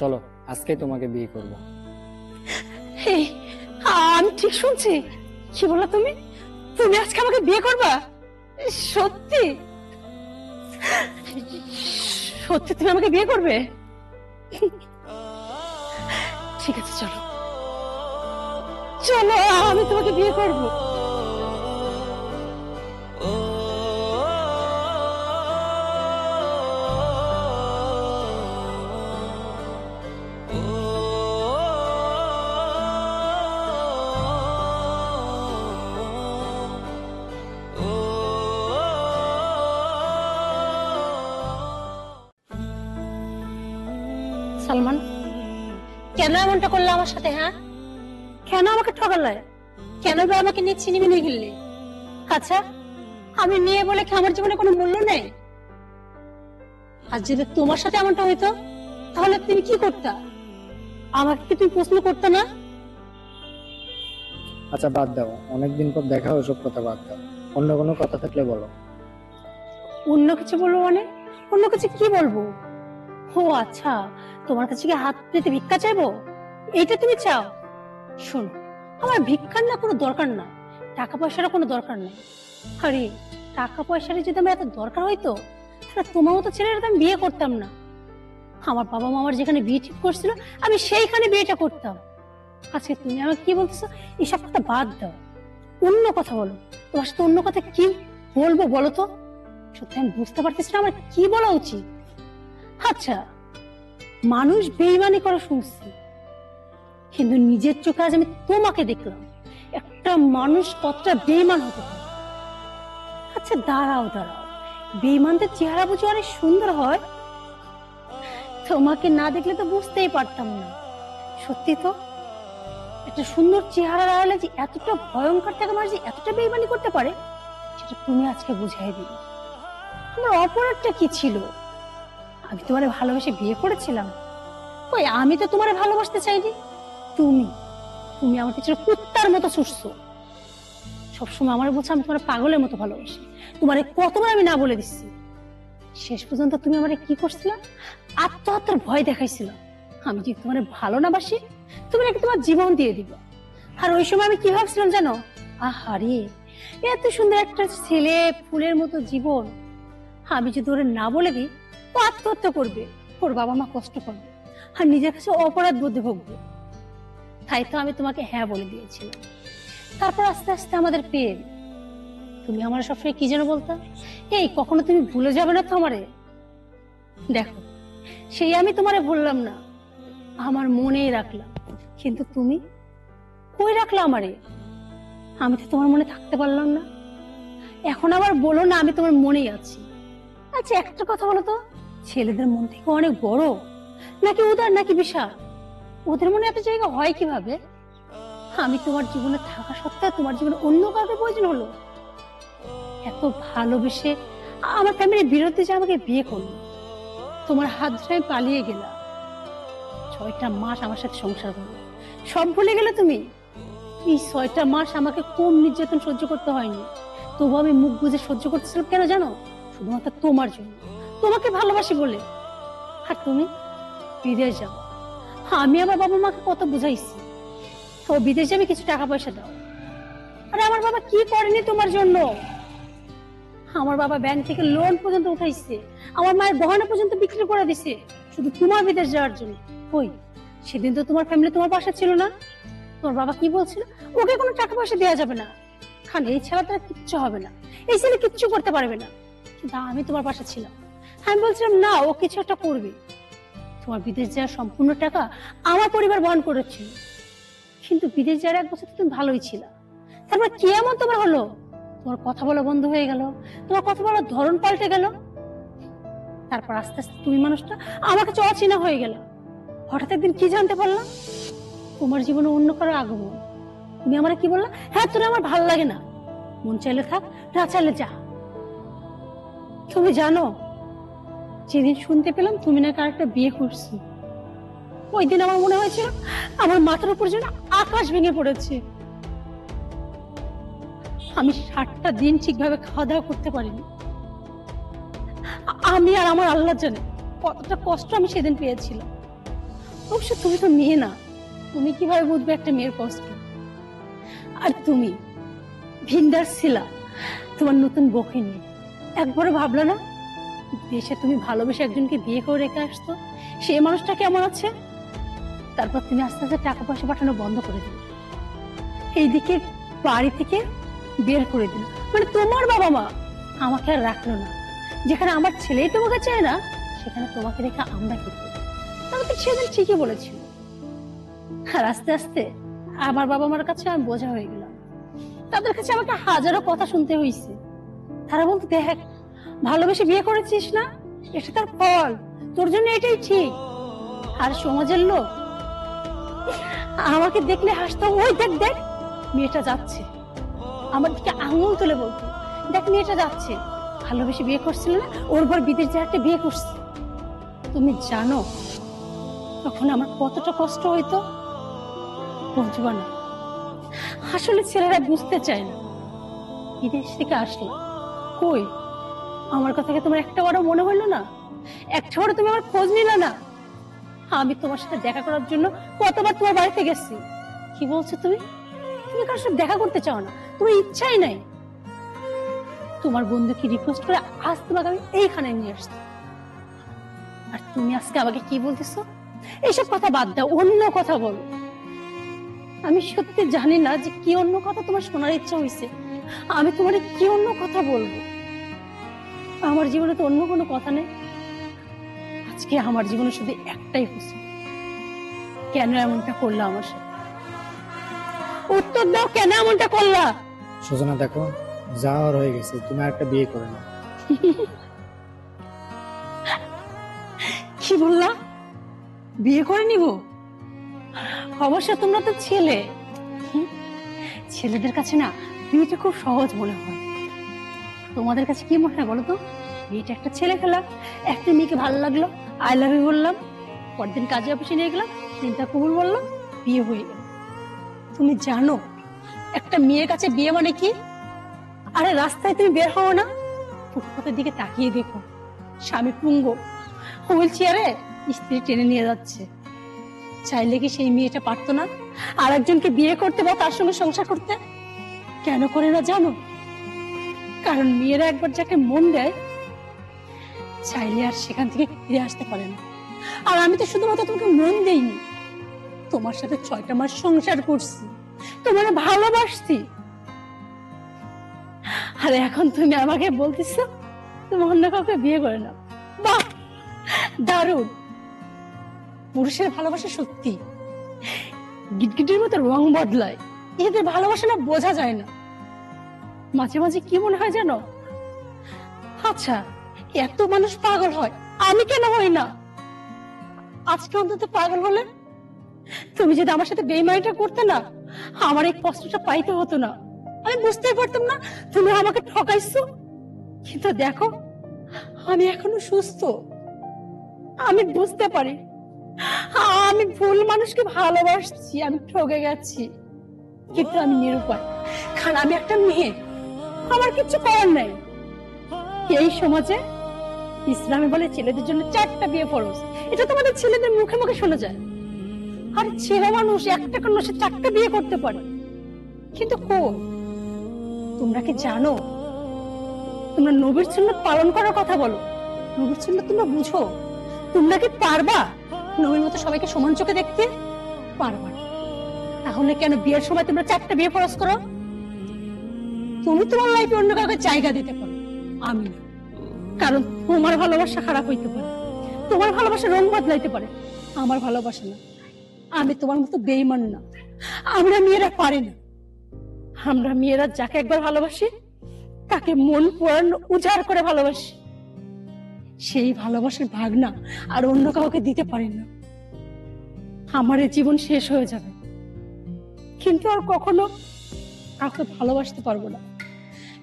চলো আজকে তোমাকে বিয়ে করব। এই, আমি ঠিক শুনছি? কি বললা তুমি? তুমি আজকে আমাকে বিয়ে করবা? সত্যি সত্যি তুমি আমাকে বিয়ে করবে? ঠিক আছে চলো, চলো আমি তোমাকে বিয়ে করবো। সালমান, কেন এমনটা করলে আমার সাথে? হ্যাঁ, কেন আমাকে ঠকালে? কেন বা আমাকে নিয়ে ছিনিমিনি গিললে? আচ্ছা, আমি মেয়ে বলে কি আমার জীবনে কোনো মূল্য নেই? আর যদি তোমার সাথে এমনটা হইতো, তাহলে তুমি কি করতা? আমাকে কি তুমি প্রশ্ন করতে না? আচ্ছা বাদ দাও, অনেকদিন পর দেখা, ওসব কথা বাদ দাও। অন্য কোনো কথা থাকলে বলো। অন্য কিছু বলবো মানে? অন্য কিছু কি বলবো? ও আচ্ছা, তোমার কাছে কি হাত পেতে ভিক্ষা চাইবো, এইটা তুমি চাও? শোনো, আমার ভিক্ষার না কোনো দরকার না, টাকা পয়সারও কোনো দরকার নেই। আরে টাকা পয়সার যদি আমার এত দরকার হইতো, তাহলে তোমার মতো ছেলেরা তো আমি বিয়ে করতাম না। আমার বাবা মা আমার যেখানে বিয়ে ঠিক করছিল, আমি সেইখানে বিয়েটা করতাম। আজকে তুমি আমাকে কি বলতেছো? এসব কথা বাদ দাও, অন্য কথা বলো। তোমার সাথে অন্য কথা কি বলবো বলো তো? সত্যি আমি বুঝতে পারতেছি না আমার কি বলা উচিত। আচ্ছা, মানুষ বেইমানি করে শুনছি, কিন্তু নিজের চোখে আজ আমি তোমাকে দেখলাম একটা মানুষ কতটা বেইমান হতে পারে। আচ্ছা দাঁড়াও দাঁড়াও, বেইমানদের চেহারা বুঝি অনেক সুন্দর হয়? তোমাকে না দেখলে তো বুঝতেই পারতাম না। সত্যি তো, একটা সুন্দর চেহারার আড়ালে যে এতটা ভয়ঙ্কর থাকে মানুষ, যে এতটা বেইমানি করতে পারে, সেটা তুমি আজকে বুঝাই দিলে। আমার অপরাধটা কি ছিল? আমি তোমারে ভালোবেসে বিয়ে করেছিলাম। ওই আমি তো তোমারে ভালোবাসতে চাইনি। তুমি তুমি আমার পিছনে কুত্তার মতো ছুটছো, সবসময় আমার বলছো আমি তোমার পাগলের মতো ভালোবাসি। তোমারে কতবার আমি না বলে দিচ্ছি, শেষ পর্যন্ত তুমি আমারে কি করছিলা? আত্মহত্যার ভয় দেখাইছিল। আমি যদি তোমার ভালো না বাসি, তুমি নাকি তোমার জীবন দিয়ে দিবা। আর ওই সময় আমি কি ভাবছিলাম জানো? আহারে, এত সুন্দর একটা ছেলে, ফুলের মতো জীবন, আমি যদি ওরে না বলে দিই, ও আত্মহত্যা করবে, ওর বাবা মা কষ্ট করবে, আর নিজের কাছে অপরাধ বোধে ভুগবে। তাই তো আমি তোমাকে হ্যাঁ বলে দিয়েছিলাম। তারপর আস্তে আস্তে আমাদের প্রেম। তুমি আমার সবসময় কি যেন বলতা, এই কখনো তুমি ভুলে যাবে না তো আমারে। দেখো, সেই আমি তোমারে ভুললাম না, আমার মনেই রাখলাম। কিন্তু তুমি কই রাখলা আমারে? আমি তো তোমার মনে থাকতে পারলাম না। এখন আবার বলো না আমি তোমার মনেই আছি। আচ্ছা একটা কথা বলো তো, ছেলেদের মন থেকে অনেক বড় নাকি উদার নাকি বিশাল? ওদের মনে এত জায়গা হয় কিভাবে? আমি তোমার জীবনে থাকা সত্ত্বেও তোমার জীবনে অন্য কাউকে প্রয়োজন হলো? এত ভালোবেসে আমার ফ্যামিলির বিরুদ্ধে যে আমাকে বিয়ে করলো, তোমার হাত ধরে আমি পালিয়ে গেলাম, 6টা মাস আমার সাথে সংসার করলো, সব ভুলে গেলে তুমি? এই 6টা মাস আমাকে কম নির্যাতন সহ্য করতে হয়নি, তবু আমি মুখ বুজে সহ্য করতেছিলাম। কেন জানো? শুধুমাত্র তোমার জন্য, তোমাকে ভালোবাসি বলে। আর তুমি বিদেশ যাও, আমি আমার বাবা মাকে কত বুঝাইছি, ও বিদেশে আমি কিছু টাকা পয়সা দাও। আরে আমার বাবা কি করেনি তোমার জন্য? আমার বাবা ব্যাংক থেকে লোন পর্যন্ত উঠাইছে, আমার মায়ের গহনা পর্যন্ত বিক্রি করে দিছে শুধু তোমার বিদেশ যাওয়ার জন্য। কই, সেদিন তো তোমার ফ্যামিলি তোমার পাশে ছিল না? তোমার বাবা কি বলছিল? ওকে কোনো টাকা পয়সা দেওয়া যাবে না, কারণ এই ছেলে তার কিচ্ছু হবে না, এই ছেলে কিচ্ছু করতে পারবে না। কিন্তু আমি তোমার পাশে ছিলাম, আমি বলছিলাম না ও কিছু একটা করবে। তোমার বিদেশ যাওয়ার সম্পূর্ণ টাকা আমার পরিবার বহন করেছিল। কিন্তু বিদেশ যাওয়ার 1 বছর তুমি ভালোই ছিল, তারপর কি এমন তোমার হলো? তোমার কথা বলা বন্ধ হয়ে গেল, তোমার কথা বলার ধরন পাল্টে গেল। তারপর আস্তে আস্তে তুমি মানুষটা আমার কাছে অচেনা হয়ে গেল। হঠাৎ একদিন কি জানতে পারলাম তোমার জীবনে অন্য কারো আগমন। তুমি আমার কি বললা, হ্যাঁ তোর আমার ভালো লাগে না, মন চাইলে থাক না চাইলে যা। তুমি জানো যেদিন শুনতে পেলাম তুমি নাকি আরেকটা বিয়ে করছো, ওই দিন আমার মনে হয়েছিল আমার মাথার উপর যেন আকাশ ভেঙে পড়েছে। আমি 7টা দিন ঠিকভাবে খাওয়া দাওয়া করতে পারিনি। আমি আর আমার আল্লাহ জানে কতটা কষ্ট আমি সেদিন পেয়েছিলাম। অবশ্য তুমি তো মেয়ে না, তুমি কিভাবে বুঝবে একটা মেয়ের কষ্ট। আর তুমি ভিন্দার ছিলা তোমার নতুন বউকে নিয়ে, একবারও ভাবলা না দেশে তুমি ভালোবেসে একজনকে বিয়ে করে রেখে আসতো, সেই মানুষটা কেমন আছে? তারপর তুমি আস্তে আস্তে টাকা পয়সা পাঠানো বন্ধ করে দিলে, এইদিকে বাড়ি থেকে বের করে দিল। মানে তোমার বাবা মা আমাকে আর রাখলো না। যেখানে আমার ছেলেই তোমাকে চায় না, সেখানে তোমাকে রেখে আমরা কি করবো? আমাকে সেদিন ঠিকই বলেছিল। আর আস্তে আস্তে আমার বাবা মার কাছে আমি বোঝা হয়ে গেলাম। তাদের কাছে আমাকে হাজারো কথা শুনতে হয়েছে। তারা বলতো, দেখ ভালোবেসে বিয়ে করেছিস না, এটা তার ফল, তোর জন্য এটাই ঠিক। আর সমাজের লোক আমাকে দেখলে হাসতো, ওই দেখ দেখ মেয়েটা যাচ্ছে। আমার দিকে আঙুল তুলে বলতো, দেখ মেয়েটা যাচ্ছে, ভালোবেসে বিয়ে করছিল না, ওর পর বিদেশ যে একটা বিয়ে করছে। তুমি জানো তখন আমার কতটা কষ্ট হইতো, বুঝবা না। আসলে ছেলেরা বুঝতে চায় না। বিদেশ থেকে আসলো কই, আমার কথা কি তোমার একটা বারও মনে হইলো না? একটা বারও তুমি আমার খোঁজ নিলে না? আমি তোমার সাথে দেখা করার জন্য কতবার তোমার বাড়িতে গেছি। কি বলছো তুমি? তুমি কারোর সাথে দেখা করতে চাও না, তোমার ইচ্ছাই নাই। তোমার বন্ধুকে রিকোয়েস্ট করে আজ তোমাকে আমি এইখানে নিয়ে আসছি, আর তুমি আজকে আমাকে কি বলতেছো? এইসব কথা বাদ দাও, অন্য কথা বলো। আমি সত্যি জানি না যে কি অন্য কথা তোমার শোনার ইচ্ছা হয়েছে। আমি তোমার কি অন্য কথা বলবো? আমার জীবনে তো অন্য কোনো কথা নেই। আজকে আমার জীবনে শুধু একটাই প্রশ্ন, কেন এমনটা করলা আমার সাথে? উত্তর দাও, কেন এমনটা করলা? সুজনা দেখো, যাওয়ার হয়ে গেছে, তুমি একটা বিয়ে করে নাও। কি বললা? বিয়ে করে নিব? অবশ্য তোমরা তো ছেলে, ছেলেদের কাছে না বিয়েটা খুব সহজ মনে হয়। তোমাদের কাছে কি মনে হয় বলো তো? বিয়েটা একটা ছেলে খেলা। একটা মেয়েকে ভালো লাগলো, আই লাভ ইউ বললাম, পরদিন কাজে অফিসে নিয়ে গেলাম, চিন্তা কবুল বললাম, বিয়ে হয়ে গেল। তুমি জানো একটা মেয়ের কাছে বিয়ে মানে কি? আরে রাস্তায় তুমি বের হও না, ফুটপাতের দিকে তাকিয়ে দেখো, স্বামী পুঙ্গ হুইল চেয়ারে স্ত্রী টেনে নিয়ে যাচ্ছে। চাইলে কি সেই মেয়েটা পারতো না আর একজনকে বিয়ে করতে বা তার সঙ্গে সংসার করতে? কেন করে না জানো? কারণ মেয়েরা একবার যাকে মন দেয়, চাইলে আর সেখান থেকে ফিরে আসতে পারে না। আর আমি তো শুধুমাত্র তোমাকে মন দেইনি, তোমার সাথে 6টা মাস সংসার করছি, তোমার ভালোবাসছি। আর এখন তুমি আমাকে বলতেছো তুমি অন্য কাউকে বিয়ে করে নাও? বাহ, দারুণ। পুরুষের ভালোবাসা সত্যি গিটগিটের মতো রং বদলায়, এদের ভালোবাসা না বোঝা যায় না। মাঝে মাঝে কি মনে হয় জানো, আচ্ছা এত মানুষ পাগল হয়, আমি কেন হই না? আজকে অন্তত পাগল হলে তুমি যদি আমার সাথে বেইমানিটা করতে না, আমার এই কষ্টটা পাইতে হতো না। আমি বুঝতে পারতাম না তুমি আমাকে ঠকাইছো। কিন্তু দেখো আমি এখনো সুস্থ, আমি বুঝতে পারি আমি ভুল মানুষকে ভালোবাসছি, আমি ঠকে গেছি। কিন্তু আমি নিরুপায়, কারণ আমি একটা মেয়ে, আমার কিছু করার নাই। এই সমাজে ইসলামে বলে ছেলেদের জন্য 4টা বিয়ে ফরজ। এটা তোমাদের ছেলেদের মুখে মুখে শোনা যায়। আর ছেলে মানুষ একটা কেন সে 4টা বিয়ে করতে পারে। কিন্তু তোমরা কি জানো, তোমরা নবীর সুন্নাত পালন করার কথা বলো, নবীর সুন্নাত তোমরা বুঝো? তোমরা কি পারবা নবীর মতো সবাইকে সমান চোখে দেখতে? পারবা না। তাহলে কেন বিয়ের সময় তোমরা 4টা বিয়ে ফরজ করো? তুমি তোমার লাইফে অন্য কাউকে জায়গা দিতে পারো, আমি না। কারণ তোমার ভালোবাসা খারাপ হইতে পারে, তোমার ভালোবাসা রং বদলাইতে পারে, আমার ভালোবাসা না। আমি তোমার মতো বেঈমান না। আমরা মেয়েরা পারি না। আমরা মেয়েরা যাকে একবার ভালোবাসি তাকে মন প্রাণ উজাড় করে ভালোবাসি। সেই ভালোবাসার ভাগ না আর অন্য কাউকে দিতে পারি না। আমার এই জীবন শেষ হয়ে যাবে, কিন্তু আর কখনো কাউকে ভালোবাসতে পারবো না,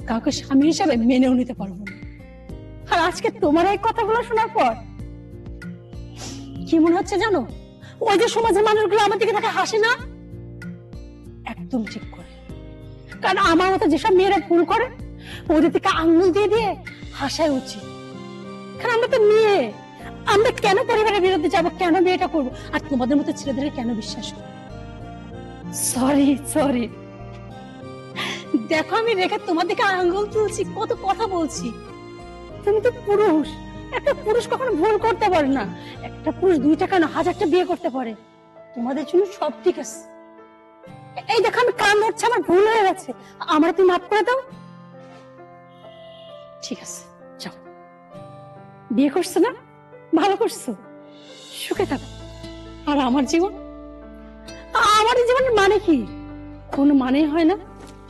কাউকে স্বামী হিসাবে মেনেও নিতে পারবো না। আর আজকে তোমার এই কথাগুলো শোনার পর কি মনে হচ্ছে জানো, ওই যে সমাজের মানুষগুলো আমার দিকে তাকে হাসে না, একদম ঠিক করে। কারণ আমার মতো যেসব মেয়েরা ভুল করে ওদের থেকে আঙ্গুল দিয়ে দিয়ে হাসাই উচিত। কারণ আমরা তো মেয়ে, আমরা কেন পরিবারের বিরুদ্ধে যাবো, কেন বিয়েটা করবো, আর তোমাদের মতো ছেলেদের কেন বিশ্বাস করবো? সরি সরি, দেখো আমি রেখে তোমার দিকে আঙ্গুল তুলছি, কত কথা বলছি। তুমি তো পুরুষ, একটা পুরুষ কখনো ভুল করতে পারে না। একটা পুরুষ 2টা কেন 1000টা বিয়ে করতে পারে। তোমাদের জন্য সব ঠিক আছে। এই দেখো আমি কান ধরছি, আমার ভুল হয়ে গেছে, আমার তুমি মাফ করে দাও। ঠিক আছে, যাও, বিয়ে করছো না, ভালো করছো, সুখে থাকো। আর আমার জীবন, আমার এই জীবনের মানে কি? কোনো মানে হয় না,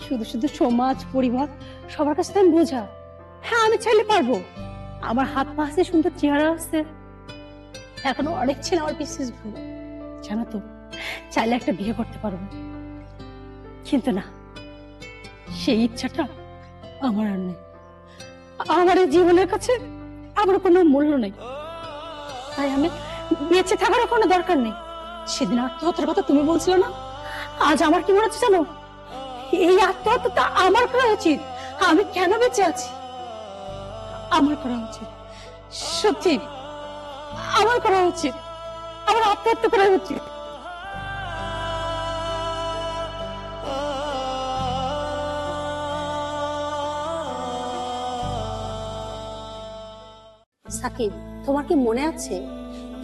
শুধু শুধু সমাজ পরিবার সবার কাছে আমি বোঝা। হ্যাঁ আমি চাইলে পারবো, আমার হাত পা আছে, সুন্দর চেহারা আছে, এখনো অনেক ছিল আমার বিশেষ ভুল, জানো তো। চাইলে একটা বিয়ে করতে পারবো, কিন্তু না, সেই ইচ্ছাটা আমার আর নেই। আমার এই জীবনের কাছে আমার কোনো মূল্য নেই, তাই আমি বেঁচে থাকার কোনো দরকার নেই। সেদিন আত্মহত্যার কথা তুমি বলছিলে না, আজ আমার কি মনে হচ্ছে জানো, এই আত্মহত্যাটা আমার করা উচিত। আমি কেন বেঁচে আছি, আমার করা উচিত, সত্যি আমার করা উচিত, আমার আত্মহত্যা করা উচিত। সাকিব, তোমার কি মনে আছে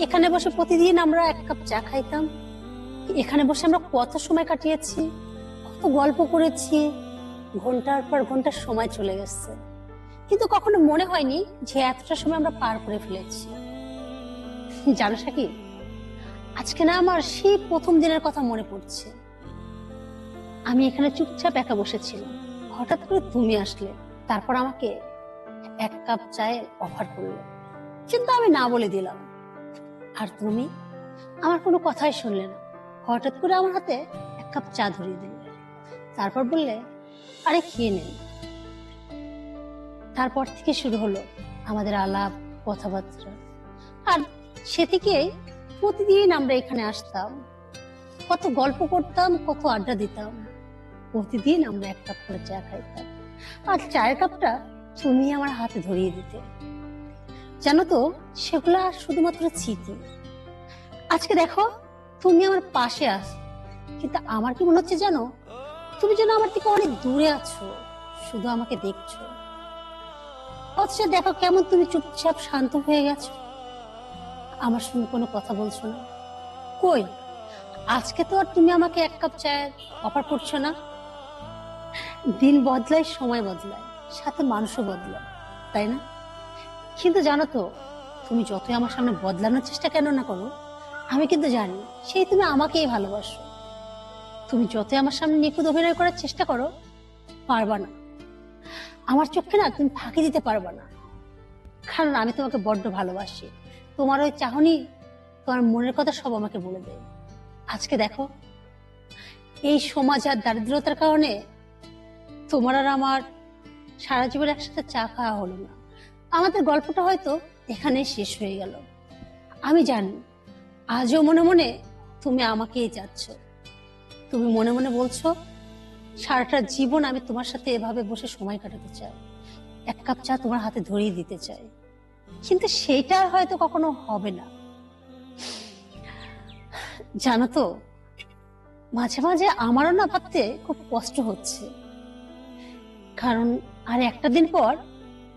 এখানে বসে প্রতিদিন আমরা 1 কাপ চা খাইতাম? এখানে বসে আমরা কত সময় কাটিয়েছি, কত গল্প করেছি, ঘন্টার পর ঘন্টা সময় চলে গেছে, কিন্তু কখনো মনে হয়নি যে এতটা সময় আমরা পার করে ফেলেছি। জানো সাকিব, আজকে না আমার সেই প্রথম দিনের কথা মনে পড়ছে। আমি এখানে চুপচাপ একা বসেছিলাম, হঠাৎ করে তুমি আসলে, তারপর আমাকে 1 কাপ চায়ের অফার করলে, কিন্তু আমি না বলে দিলাম। আর তুমি আমার কোনো কথাই শুনলে না, হঠাৎ করে আমার হাতে 1 কাপ চা ধরিয়ে দিলে, তারপর বললে আরে খেয়ে নেন। তারপর থেকে শুরু হলো আমাদের আলাপ কথাবার্তা, আর সে থেকেই প্রতিদিন আমরা এখানে আসতাম, কত গল্প করতাম, কত আড্ডা দিতাম। প্রতিদিন আমরা 1 কাপ করে চা খাইতাম, আর চায়ের কাপটা তুমি আমার হাতে ধরিয়ে দিতে। জানো তো, সেগুলা শুধুমাত্র স্মৃতি। আজকে দেখো তুমি আমার পাশে আছো, কিন্তু আমার কি মনে হচ্ছে জানো, তুমি যেন আমার থেকে অনেক দূরে আছো, শুধু আমাকে দেখছো। অথচ দেখো কেমন তুমি চুপচাপ শান্ত হয়ে গেছো, আমার সঙ্গে কোনো কথা বলছো না। কই, আজকে তো আর তুমি আমাকে 1 কাপ চায়ের অফার করছো না। দিন বদলায়, সময় বদলায়, সাথে মানুষও বদলায়, তাই না? কিন্তু জানো তো, তুমি যতই আমার সামনে বদলানোর চেষ্টা কেন না করো, আমি কিন্তু জানি সেই তুমি আমাকেই ভালোবাসো। তুমি যতই আমার সামনে নিখুঁত অভিনয় করার চেষ্টা করো, পারবা না। আমার চোখে না তুমি ফাঁকি দিতে পারবা না, কারণ আমি তোমাকে বড্ড ভালোবাসি। তোমার ওই চাহনি, তোমার মনের কথা সব আমাকে বলে দেয়। আজকে দেখো, এই সমাজ আর দারিদ্রতার কারণে তোমার আর আমার সারা জীবন একসাথে চা খাওয়া হলো না। আমাদের গল্পটা হয়তো এখানেই শেষ হয়ে গেল। আমি জানি আজও মনে মনে তুমি আমাকেই চাচ্ছ। তুমি মনে মনে বলছো সারাটা জীবন আমি তোমার সাথে এভাবে বসে সময় কাটাতে চাই, 1 কাপ চা তোমার হাতে ধরিয়ে দিতে চাই, কিন্তু সেইটা আর হয়তো কখনো হবে না। জানো তো, মাঝে মাঝে আমারও না ভাবতে খুব কষ্ট হচ্ছে, কারণ আর একটা দিন পর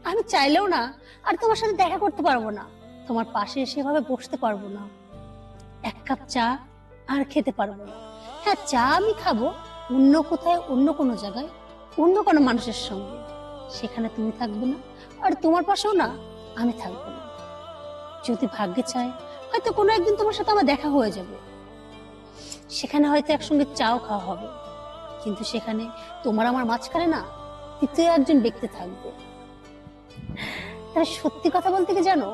আমি চাইলেও না আর তোমার সাথে দেখা করতে পারবো না, তোমার পাশে সেভাবে বসতে পারবো না, 1 কাপ চা আর খেতে পারবো না। হ্যাঁ, চা আমি খাবো অন্য কোথায়, অন্য কোনো জায়গায়, অন্য কোনো মানুষের সঙ্গে, সেখানে তুমি থাকবে না, আর তোমার পাশেও না আমি থাকবো না। যদি ভাগ্যে চায় হয়তো কোনো একদিন তোমার সাথে আমার দেখা হয়ে যাবে, সেখানে হয়তো একসঙ্গে চাও খাওয়া হবে, কিন্তু সেখানে তোমার আমার মাঝখানে না তৃতীয় একজন ব্যক্তি থাকবে। তাই সত্যি কথা বলতে কি জানো,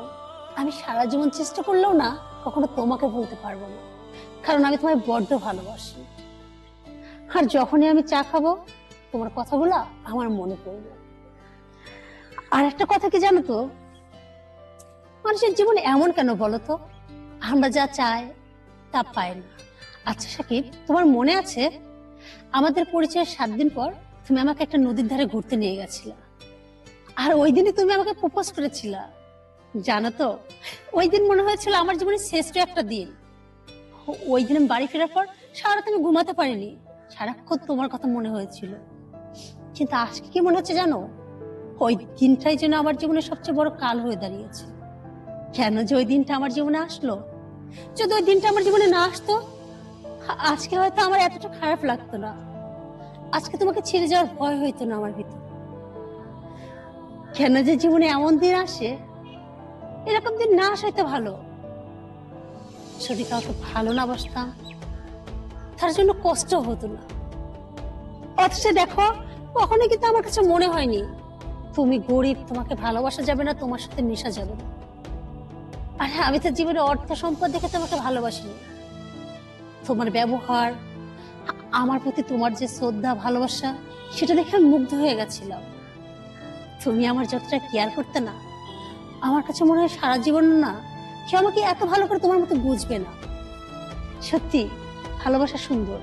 আমি সারা জীবন চেষ্টা করলেও না কখনো তোমাকে বলতে পারবো না, কারণ আমি তোমায় বড্ড ভালোবাসি। আর যখনই আমি চা খাবো তোমার কথাগুলো আমার মনে পড়বে। আর একটা কথা কি জানো তো, মানুষের জীবনে এমন কেন বলো তো, আমরা যা চাই তা পাই না। আচ্ছা সাকিব, তোমার মনে আছে আমাদের পরিচয়ের 7 দিন পর তুমি আমাকে একটা নদীর ধারে ঘুরতে নিয়ে গেছিলা, আর ওই দিনই তুমি আমাকে প্রপোজ করেছিলা। জানো তো, ওই দিন মনে হয়েছিল আমার জীবনের শ্রেষ্ঠ একটা দিন। ওই দিন আমি বাড়ি ফেরার পর সারা রাত আমি ঘুমাতে পারিনি, সারাক্ষণ তোমার কথা মনে হয়েছিল। কিন্তু আজকে কি মনে হচ্ছে জানো, ওই দিনটাই যেন আমার জীবনের সবচেয়ে বড় কাল হয়ে দাঁড়িয়েছে। কেন যে ওই দিনটা আমার জীবনে আসলো, যদি ওই দিনটা আমার জীবনে না আসতো আজকে হয়তো আমার এতটা খারাপ লাগতো না, আজকে তোমাকে ছেড়ে যাওয়ার ভয় হইতো না আমার ভিতর। কেন যে জীবনে এমন দিন আসে, এরকম দিন না আসাইতে ভালো। যদি কাউকে ভালো না বাসতাম তার জন্য কষ্ট হতো না। অথচ দেখো, কখনো কিন্তু আমার কাছে মনে হয়নি তুমি গরিব, তোমাকে ভালোবাসা যাবে না, তোমার সাথে মেশা যাবে না। আর হ্যাঁ, আমি তো জীবনে অর্থ সম্পদ দেখে তোমাকে ভালোবাসিনি। তোমার ব্যবহার, আমার প্রতি তোমার যে শ্রদ্ধা ভালোবাসা, সেটা দেখে আমি মুগ্ধ হয়ে গেছিলাম। তুমি আমার যতটা কেয়ার করতে না, আমার কাছে মনে হয় সারা জীবন না কেউ আমাকে এত ভালো করে তোমার মতো বুঝবে না। সত্যি ভালোবাসা সুন্দর,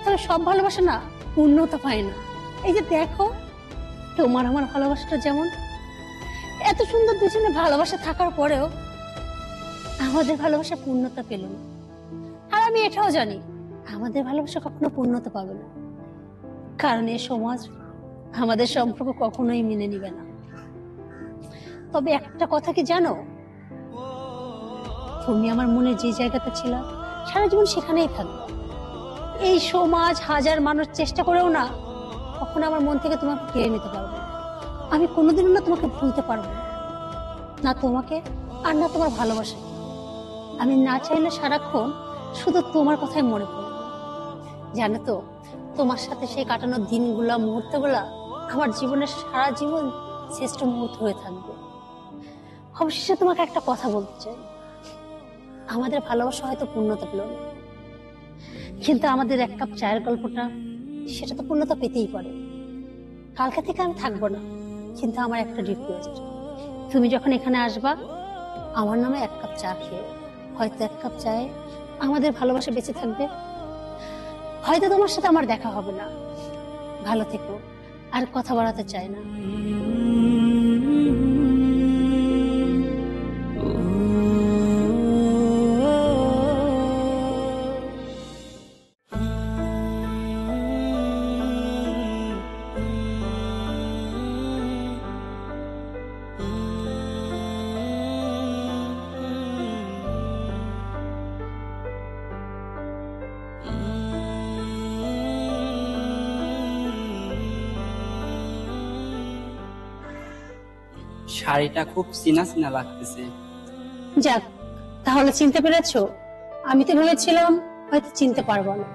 তবে সব ভালোবাসা না পূর্ণতা পায় না। এই যে দেখো, তোমার আমার ভালোবাসাটা যেমন, এত সুন্দর দুজনে ভালোবাসা থাকার পরেও আমাদের ভালোবাসা পূর্ণতা পেল না। আর আমি এটাও জানি আমাদের ভালোবাসা কখনো পূর্ণতা পাবে না, কারণ এই সমাজ আমাদের সম্পর্ক কখনোই মেনে নিবে না। তবে একটা কথা কি জানো, তুমি আমার মনে যে জায়গাটা ছিল সারা জীবন সেখানেই থাকবে। এই সমাজ হাজার মানুষ চেষ্টা করেও না কখনো আমার মন থেকে তোমাকে কেড়ে নিতে পারবে না। আমি কোনোদিনও না তোমাকে ভুলতে পারবো না, না তোমাকে আর না তোমার ভালোবাসা। আমি না চাইলে সারাক্ষণ শুধু তোমার কথাই মনে পড়বে। জানো তো, তোমার সাথে সেই কাটানো দিনগুলা, মুহূর্তগুলা আমার জীবনের সারা জীবন শ্রেষ্ঠ মুহূর্ত হয়ে থাকবে। অবশেষে তোমাকে একটা কথা বলতে চাই, আমাদের ভালোবাসা হয়তো পূর্ণতা পেল না, কিন্তু আমাদের 1 কাপ চায়ের গল্পটা, সেটা তো পূর্ণতা পেতেই পারে। কালকে থেকে আমি থাকবো না, কিন্তু আমার একটা রিকোয়েস্ট, তুমি যখন এখানে আসবা আমার নামে 1 কাপ চা খেয়ে, হয়তো 1 কাপ চায়ে আমাদের ভালোবাসা বেঁচে থাকবে। হয়তো তোমার সাথে আমার দেখা হবে না, ভালো থেকো, আর কথা বাড়াতে চাই না। শাড়িটা খুব চিনা চিনা লাগতেছে। যাক, তাহলে চিনতে পেরেছো? আমি তো ভেবেছিলাম হয়তো চিনতে পারবো না।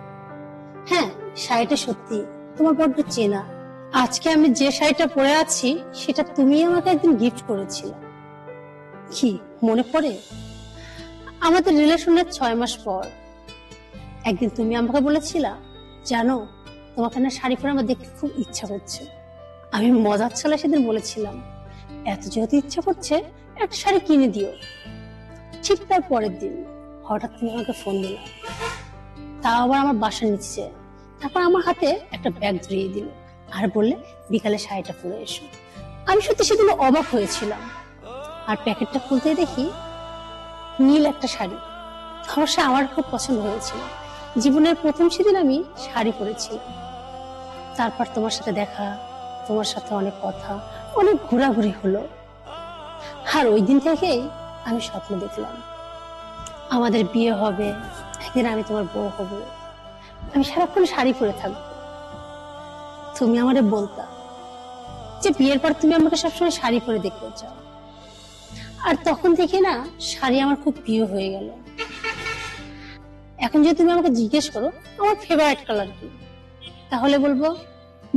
হ্যাঁ, শাড়িটা সত্যি তোমার বড্ড চেনা। আজকে আমি যে শাড়িটা পরে আছি সেটা তুমি আমাকে একদিন গিফট করেছিলে। কি মনে পড়ে? আমাদের রিলেশনের 6 মাস পর একদিন তুমি আমাকে বলেছিলা, জানো তোমাকে না শাড়ি পরে আমার দেখতে খুব ইচ্ছা করছে। আমি মজার ছলে সেদিন বলেছিলাম, এত যেহেতু ইচ্ছা করছে একটা শাড়ি কিনে দিও। ঠিক তার পরের দিন হঠাৎ তুমি আমাকে ফোন দিলা, তা আবার আমার বাসার নিচে। তারপর আমার হাতে একটা ব্যাগ ধরিয়ে দিল আর বললে বিকালে শাড়িটা পরে এসো। আমি সত্যি সেদিন অবাক হয়েছিলাম, আর প্যাকেটটা খুলতেই দেখি নীল একটা শাড়ি। অবশ্য আমার খুব পছন্দ হয়েছিল। জীবনের প্রথম সেদিন আমি শাড়ি পরেছিলাম। তারপর তোমার সাথে দেখা, তোমার সাথে অনেক কথা, অনেক ঘোরাঘুরি হলো। আর ওই দিন থেকেই আমি স্বপ্ন দেখলাম আমাদের বিয়ে হবে, একদিন আমি তোমার বউ হব, আমি সারাক্ষণ শাড়ি পরে থাকবো। তুমি আমারে বলতা যে বিয়ের পর তুমি আমাকে সবসময় শাড়ি পরে দেখতে চাও, আর তখন থেকে না শাড়ি আমার খুব প্রিয় হয়ে গেল। এখন যদি তুমি আমাকে জিজ্ঞেস করো আমার ফেভারিট কালার কি, তাহলে বলবো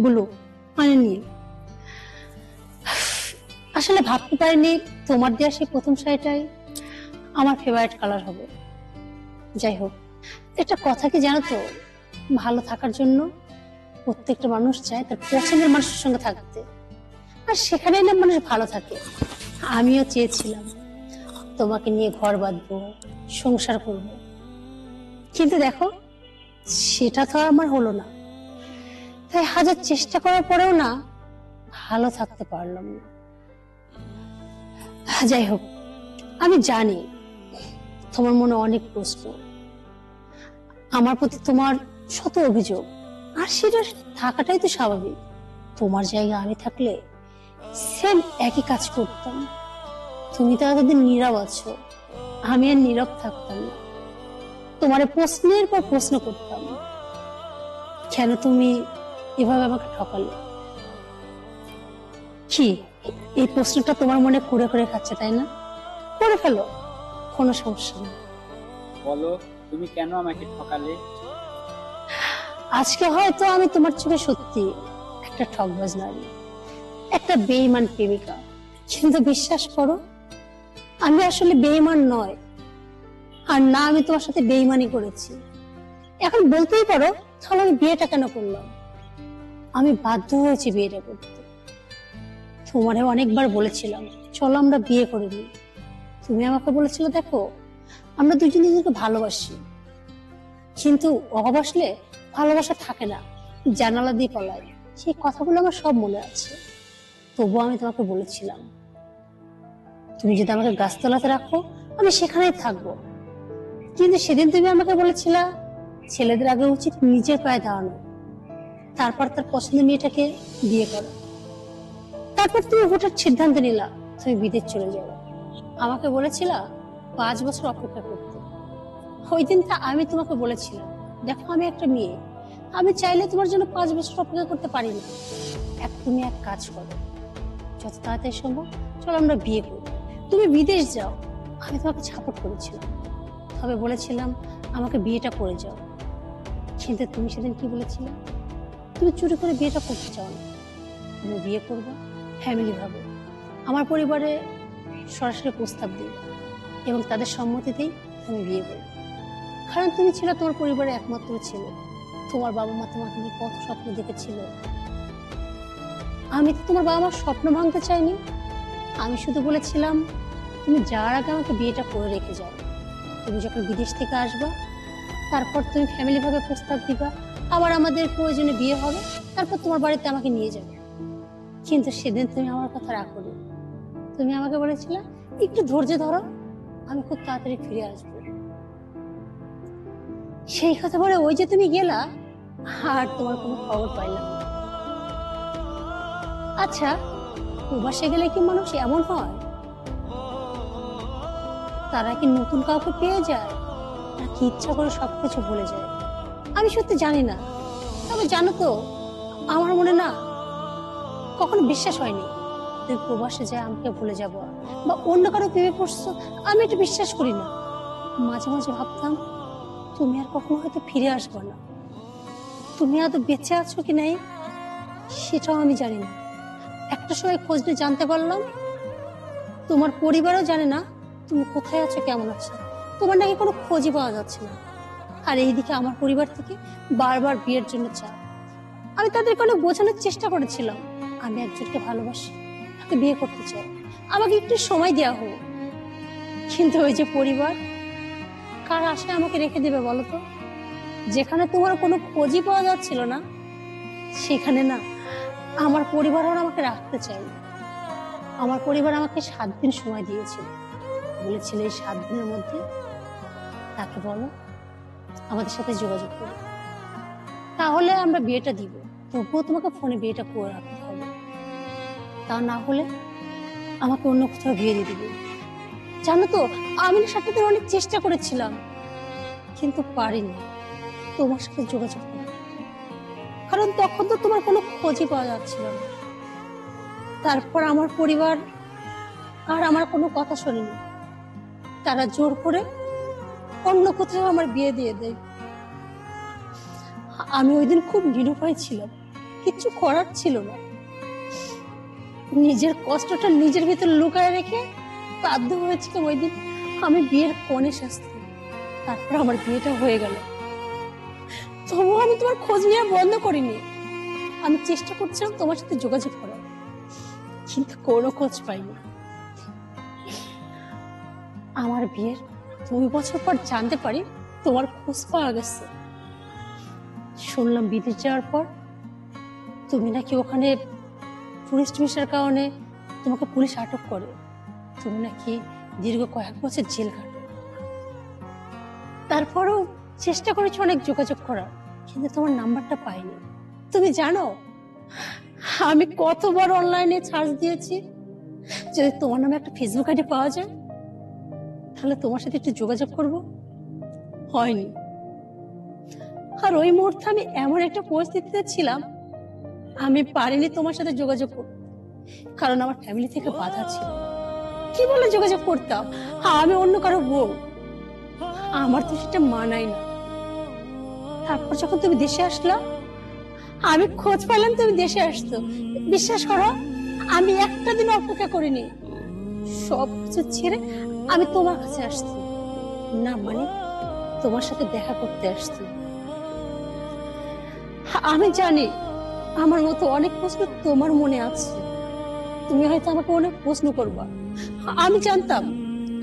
ব্লু, মানে নীল। আসলে ভাবতে পারিনি তোমার দেওয়া সেই প্রথম শাড়িটাই আমার ফেভারিট কালার হবে। যাই হোক, একটা কথা কি জানো তো, ভালো থাকার জন্য প্রত্যেকটা মানুষ চায় তার পছন্দের মানুষের সঙ্গে থাকতে, আর সেখানেই না মানুষ ভালো থাকে। আমিও চেয়েছিলাম তোমাকে নিয়ে ঘর বাঁধবো, সংসার করব, কিন্তু দেখো সেটা তো আমার হলো না। তাই হাজার চেষ্টা করার পরেও না ভালো থাকতে পারলাম না। যাই হোক, আমি জানি তোমার মনে অনেক প্রশ্ন, আমার প্রতি তোমার শত অভিযোগ, আর সেটা থাকাটাই তো স্বাভাবিক। তোমার জায়গায় আমি থাকলে সেম একই কাজ করতাম। তুমি তো এতদিন নীরব আছো, আমি আর নীরব থাকতাম না। তোমার প্রশ্নের পর প্রশ্ন করতাম, কেন তুমি এভাবে আমাকে ঠকালে? কি এই প্রশ্নটা তোমার মনে করে করে খাচ্ছে, তাই না? করে ফেলো, কোনো সমস্যা নেই। বলো, তুমি কেন আমাকে ঠকালে? আজকে হয়তো আমি তোমার চোখে সত্যি একটা ঠকবাজ নারী, একটা বেঈমান প্রেমিকা, কিন্তু বিশ্বাস করো আমি আসলে বেঈমান নয়, আর না আমি তোমার সাথে বেঈমানি করেছি। এখন বলতেই পারো তাহলে আমি বিয়েটা কেন করলাম? আমি বাধ্য হয়েছি বিয়েটা করতে। তোমারে অনেকবার বলেছিলাম চলো আমরা বিয়ে করে নিই, তুমি আমাকে বলেছিলে দেখো আমরা দুজন দুজনকে ভালোবাসি, কিন্তু অভাবসলে ভালোবাসা থাকে না, জানালা দিয়ে পলায়। সেই কথাগুলো আমার সব মনে আছে। তবুও আমি তোমাকে বলেছিলাম তুমি যদি আমাকে গাছতলাতে রাখো আমি সেখানেই থাকবো, কিন্তু সেদিন তুমি আমাকে বলেছিলা ছেলেদের আগে উচিত নিজের পায়ে দাঁড়ানো, তারপর তার পছন্দের মেয়েটাকে বিয়ে করো। তারপর তুমি হঠাৎ সিদ্ধান্ত নিলা তুমি বিদেশ চলে যাবে। আমাকে বলেছিলা 5 বছর অপেক্ষা করতে। ওই দিনটা আমি তোমাকে বলেছিলাম দেখো আমি একটা মেয়ে, আমি চাইলে তোমার জন্য 5 বছর অপেক্ষা করতে পারি না। তুমি এক কাজ করো, যত তাড়াতাড়ি সম্ভব চলো আমরা বিয়ে করি, তুমি বিদেশ যাও। আমি তোমাকে সাপোর্ট করেছিলাম, তবে বলেছিলাম আমাকে বিয়েটা করে যাও। কিন্তু তুমি সেদিন কি বলেছিলে? তুমি চুরি করে বিয়েটা করতে চাও না, তুমি বিয়ে করবে ফ্যামিলি ভাবে, আমার পরিবারে সরাসরি প্রস্তাব দিই এবং তাদের সম্মতিতেই তুমি বিয়ে করবে। কারণ তুমি ছিল তোমার পরিবারের একমাত্র ছেলে, তোমার বাবা মা তোমাকে নিয়ে কত স্বপ্ন দেখেছিল। আমি তো তোমার বাবা মার স্বপ্ন ভাঙতে চাইনি, আমি শুধু বলেছিলাম তুমি যাওয়ার আগে আমাকে বিয়েটা করে রেখে যাও। তুমি যখন বিদেশ থেকে আসবা তারপর তুমি ফ্যামিলি ভাবে প্রস্তাব দিবা, আবার আমাদের প্রয়োজনে বিয়ে হবে, তারপর তোমার বাড়িতে আমাকে নিয়ে যাবে। কিন্তু সেদিন তুমি আমার কথা রাখোনি, তুমি আমাকে বলেছিলে একটু ধৈর্য ধরো, আমি খুব তাড়াতাড়ি ফিরে আসবো। সেই কথা বলে ওই যে তুমি গেলা, আর তোমার কোনো খবর পাইলাম না। আচ্ছা, প্রবাসে গেলে কি মানুষ এমন হয়? তারা কি নতুন কাউকে পেয়ে যায়, নাকি ইচ্ছা করে সবকিছু ভুলে যায়? আমি সত্যি জানি না। তবে জানো তো, আমার মনে না কখনো বিশ্বাস হয়নি তুমি প্রবাসে যায় আমাকে ভুলে যাবো বা অন্য কারো প্রেমে পড়ছো, আমি এটা বিশ্বাস করি না। মাঝে মাঝে ভাবতাম তুমি আর কখনো হয়তো ফিরে আসবে না। তুমি হয়তো বেঁচে আছো কি নাই সেটাও আমি জানি না। একটা সময় খোঁজ নিয়ে জানতে পারলাম তোমার পরিবারও জানে না তুমি কোথায় আছো, কেমন আছো। তোমার নাকি কোনো খোঁজই পাওয়া যাচ্ছে না। আর এইদিকে আমার পরিবার থেকে বারবার বিয়ের জন্য চায়। আমি তাদেরকে অনেক বোঝানোর চেষ্টা করেছিলাম আমি একজনকে ভালোবাসি, তাকে বিয়ে করতে চাই, আমাকে একটু সময় দেওয়া হোক। কিন্তু ওই যে পরিবার, কার আশায় আমাকে রেখে দেবে বলো তো? যেখানে তোমার কোনো খোঁজই পাওয়া যাচ্ছিল না, সেখানে না আমার পরিবার আর আমাকে রাখতে চাই। আমার পরিবার আমাকে 7 দিন সময় দিয়েছিল, বলেছিল এই 7 দিনের মধ্যে তাকে বলো আমাদের সাথে যোগাযোগ করো, তাহলে আমরা বিয়েটা দিব। তবুও তোমাকে ফোনে বিয়েটা করে রাখতে হবে, তা না হলে আমাকে অন্য কোথাও বিয়ে দিয়ে দিবে। জানো তো, আমি না 7 দিন অনেক চেষ্টা করেছিলাম, কিন্তু পারিনি তোমার সাথে যোগাযোগ করতে, কারণ তখন তো তোমার কোনো খোঁজই পাওয়া যাচ্ছিল না। তারপর আমার পরিবার আর আমার কোনো কথা শোনেনি, তারা জোর করে অন্য কোথাও আমার বিয়ে দিয়ে দেয়। আমি ওই দিন খুব নিরুপায় ছিলাম, কিচ্ছু করার ছিল না। নিজের কষ্টটা নিজের ভিতর লুকায় রেখে বাধ্য হয়েছিলাম ওই দিন আমি বিয়ের কনে সাজতে। তারপর আমার বিয়েটা হয়ে গেল। তবুও আমি তোমার খোঁজ নেওয়া বন্ধ করিনি। আমি চেষ্টা করছিলাম তোমার সাথে যোগাযোগ করার, কিন্তু কোনো খোঁজ পাইনি। আমার বিয়ের 2 বছর পর জানতে পারি তোমার খোঁজ পাওয়া গেছে। শুনলাম বিদেশ যাওয়ার পর তুমি নাকি ওখানে টুরিস্ট ভিসার কারণে তোমাকে পুলিশ আটক করে। তুমি নাকি দীর্ঘ কয়েক বছর জেল কাটো। তারপরও চেষ্টা করেছি অনেক যোগাযোগ করার, কিন্তু তোমার নাম্বারটা পাইনি। তুমি জানো আমি কতবার অনলাইনে সার্চ দিয়েছি, যদি তোমার নামে একটা ফেসবুক আইডি পাওয়া যায় তাহলে তোমার সাথে একটু যোগাযোগ করব, হয়নি। আর ওই মুহূর্তে আমি এমন একটা পরিস্থিতিতে ছিলাম, আমি পারিনি তোমার সাথে যোগাযোগ করতে, কারণ আমার ফ্যামিলি থেকে বাধা ছিল। কি বলে যোগাযোগ করতাম? আমি অন্য কারো বউ, আমার তো সেটা মানাই না। তারপর যখন তুমি দেশে আসলা, আমি খোঁজ পেলাম তুমি দেশে আসতো। বিশ্বাস করো, আমি একটা দিন অপেক্ষা করিনি, সবকিছু ছেড়ে আমি তোমার কাছে আসছি। না মানে তোমার সাথে দেখা করতে আসছি। আমি জানি আমার মতো অনেক প্রশ্ন তোমার মনে আছে, তুমি হয়তো আমাকে অনেক প্রশ্ন করবা। আমি জানতাম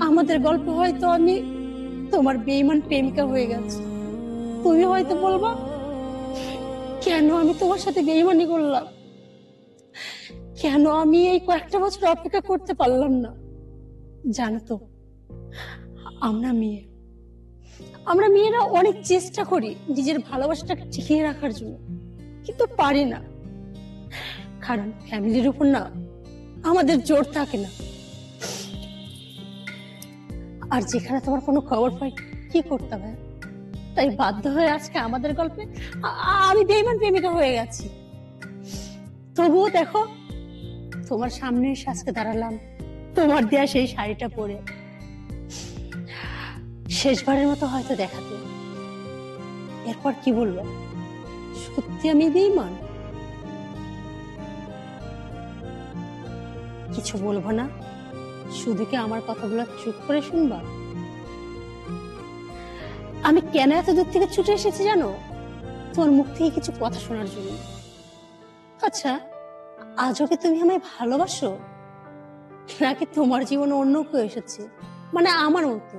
আমাদের গল্প হয়তো আমি তোমার বেঈমান প্রেমিকা হয়ে গেছে। তুমি হয়তো বলবা কেন আমি তোমার সাথে বেঈমানি করলাম, কেন আমি এই কয়েকটা বছর অপেক্ষা করতে পারলাম না। জানো তো, আমরা মেয়েরা অনেক চেষ্টা করি নিজের ভালোবাসাটাকে টিকিয়ে রাখার জন্য, কিন্তু পারি না, কারণ ফ্যামিলির উপর না আমাদের জোর থাকে না। আর যেখানে তোমার কোনো খবর পাই কি করতে হয়, তাই বাধ্য হয়ে আজকে আমাদের গল্পে আমি বেঈমান প্রেমিকা হয়ে গেছি। তবুও দেখো, তোমার সামনে এসে আজকে দাঁড়ালাম তোমার দেয়া সেই শাড়িটা পরে, শেষবারের মতো হয়তো দেখাতে। এরপর কি বলবো? সত্যি আমি বেঈমান? কিছু বলবো না, শুধু কি আমার কথাগুলো চুপ করে শুনবা? আমি কেন এত দূর থেকে ছুটে এসেছি জানো? তোমার মুখ থেকে কিছু কথা শোনার জন্য। আচ্ছা, আজও কি তুমি আমায় ভালোবাসো, নাকি তোমার জীবনে অন্য কেউ এসেছে, মানে আমার মতো?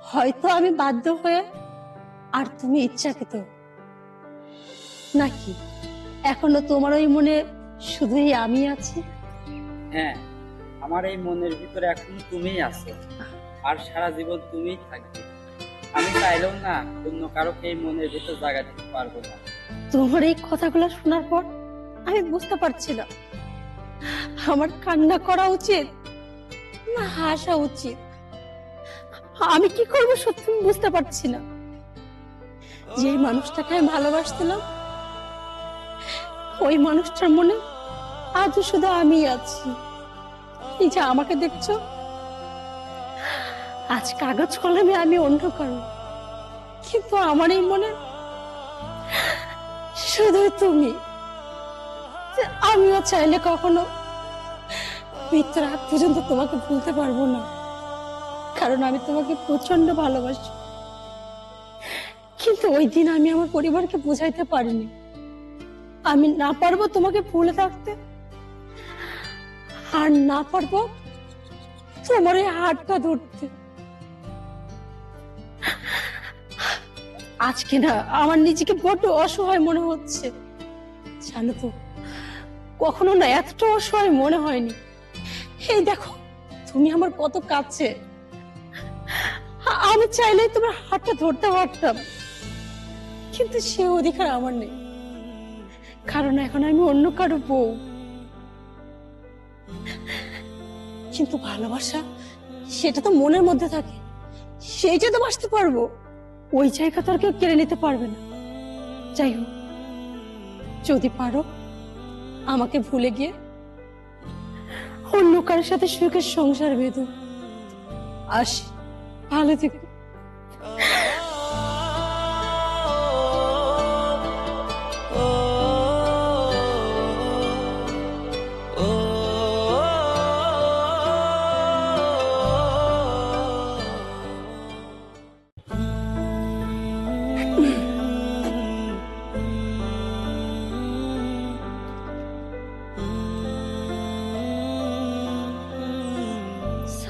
হয়তো আমি বাধ্য হয়ে, আর তুমি ইচ্ছাকৃত, নাকি এখনো তোমার ওই মনে শুধুই আমি আছি? হ্যাঁ, আমার এই মনের ভিতরে এখন তুমিই আছো, আর সারা জীবন তুমিই থাকবে। আমি চাইলেও না অন্য কারোকে এই মনের ভিতর জায়গা দিতে পারবো না। তোমার এই কথাগুলো শোনার পর আমি বুঝতে পারছি না আমার কান্না করা উচিত না হাসা উচিত। আমি কি করবো সত্যি আমি বুঝতে পারছি না। যে মানুষটাকে আমি ভালোবাসছিলাম, ওই মানুষটার মনে আজও শুধু আমি আছি। এই যে আমাকে দেখছো, আজ কাগজ কলমে আমি অন্য কারো, কিন্তু আমার এই মনে শুধু তুমি। আমিও চাইলে কখনো মৃত্যুর আগ পর্যন্ত তোমাকে ভুলতে পারবো না, কারণ আমি তোমাকে প্রচন্ড ভালোবাসি। কিন্তু ওই দিন আমি আমার পরিবারকে বোঝাইতে পারিনি আমি না পারবো তোমাকে ভুলে থাকতে, আর না পারবো তোমার এই হাতটা ধরতে। আজকে না আমার নিজেকে বড্ড অসহায় মনে হচ্ছে। জানো তো, কখনো না এতটা অসহায় মনে হয়নি। এই দেখো, তুমি আমার কত কাছে। আমি চাইলে তোমার হাতটা ধরতে পারতাম, কিন্তু সে অধিকার আমার নেই, কারণ এখন আমি অন্য কারো বউ। কিন্তু ভালোবাসা সেটা তো মনের মধ্যে থাকে, সেইটা তো বাঁচতে পারবো। ওই জায়গা তো আর কেউ কেড়ে নিতে পারবে না। যাই হোক, যদি পারো আমাকে ভুলে গিয়ে অন্য কারোর সাথে সুখের সংসার বেঁধো। আসি, ভালো থেকো।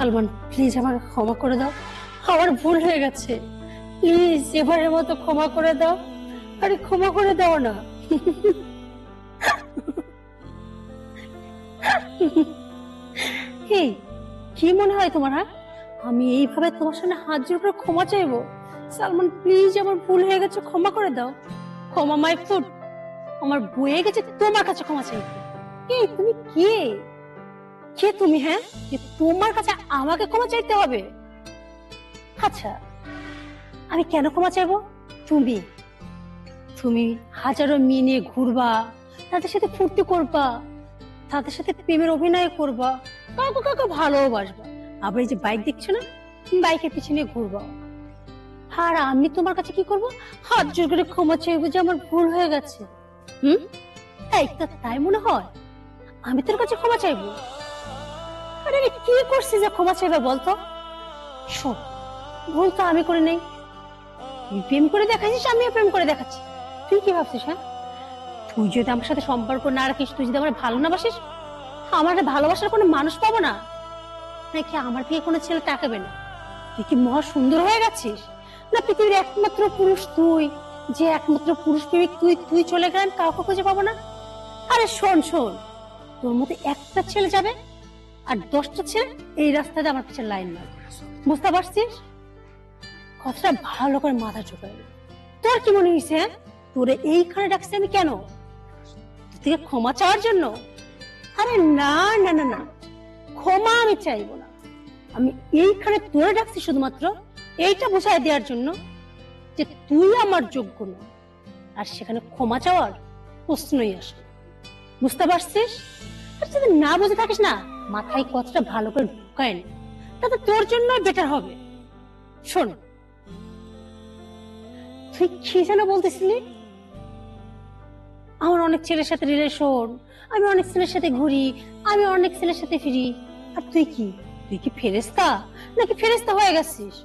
সালমান প্লিজ আমাকে ক্ষমা করে দাও, আমার ভুল হয়ে গেছে, প্লিজ এবারের মতো ক্ষমা করে দাও, আরে ক্ষমা করে দাও না। এই কি মনে হয় তোমার? হ্যাঁ, আমি এইভাবে তোমার সামনে হাত জোড় করে ক্ষমা চাইবো? সালমান প্লিজ আমার ভুল হয়ে গেছে, ক্ষমা করে দাও। ক্ষমা মাই ফুড, আমার বয়ে গেছে তোমার কাছে ক্ষমা চাইতে। এই তুমি কে? কে তুমি? হ্যাঁ, যে তোমার কাছে আমাকে ক্ষমা চাইতে হবে? আচ্ছা, আমি কেন ক্ষমা চাইবো? তুমি তুমি হাজারো মেয়ে নিয়ে ঘুরবা, তাদের সাথে ফুর্তি করবা, তাদের সাথে প্রেমের অভিনয় করবা, কাউকে কাউকে ভালোবাসবা, আবার এই যে বাইক দেখছো না, বাইকের পিছনে ঘুরবা। আর আমি তোমার কাছে কি করব? হাত জোর করে ক্ষমা চাইবো যে আমার ভুল হয়ে গেছে। এই তো তাই মনে হয় আমি তোর কাছে ক্ষমা চাইবো? আরে আমি কি করছি যে ক্ষমা চাইবে বলতো? শোন, ভুল তো আমি করে নেই, তুই প্রেম করে দেখাচ্ছিস, আমিও প্রেম করে দেখাচ্ছি। তুই কি ভাবছিস? হ্যাঁ, তুই যদি আমার সাথে সম্পর্ক না রাখিস, তুই যদি আমার ভালো না বাসিস, আমার ভালোবাসার কোনো মানুষ পাবো না নাকি? আমার থেকে কোনো ছেলে তাকাবে না? তুই কি মহা সুন্দর হয়ে গেছিস না? পৃথিবীর একমাত্র পুরুষ তুই, যে একমাত্র পুরুষ প্রেমিক তুই, তুই চলে গেলেন, কাউকে খুঁজে পাবো না? আরে শোন শোন, তোর মধ্যে একটা ছেলে যাবে আর 10টা ছেলে এই রাস্তাতে আমার পিছনে লাইন মারবে, বুঝতে পারছিস? কথাটা ভালো করে মাথা ঢোকাই। তোর কি মনে হয়েছে? হ্যাঁ, তোরে এইখানে ডাকছি আমি কেন? তোর থেকে ক্ষমা চাওয়ার জন্য? আরে না না না না, ক্ষমা আমি চাইবো না। আমি এইখানে তোরে ডাকছি শুধুমাত্র এইটা বোঝাই দেওয়ার জন্য যে তুই আমার যোগ্য না, আর সেখানে ক্ষমা চাওয়ার প্রশ্নই আসে না। বুঝতে পারছিস? আর যদি না বুঝে থাকিস না, মাথায় কথাটা ভালো করে ঢুকায় নে, তাতে তোর জন্য বেটার হবে। শোন, তুই কি যেন বলতেছিলি? আমার অনেক ছেলের সাথে রিলেশন, আমি অনেক ছেলের সাথে ঘুরি, আমি অনেক ছেলের সাথে ফিরি, আর তুই কি? তুই কি ফেরেশতা নাকি ফেরেশতা হয়ে গেছিস?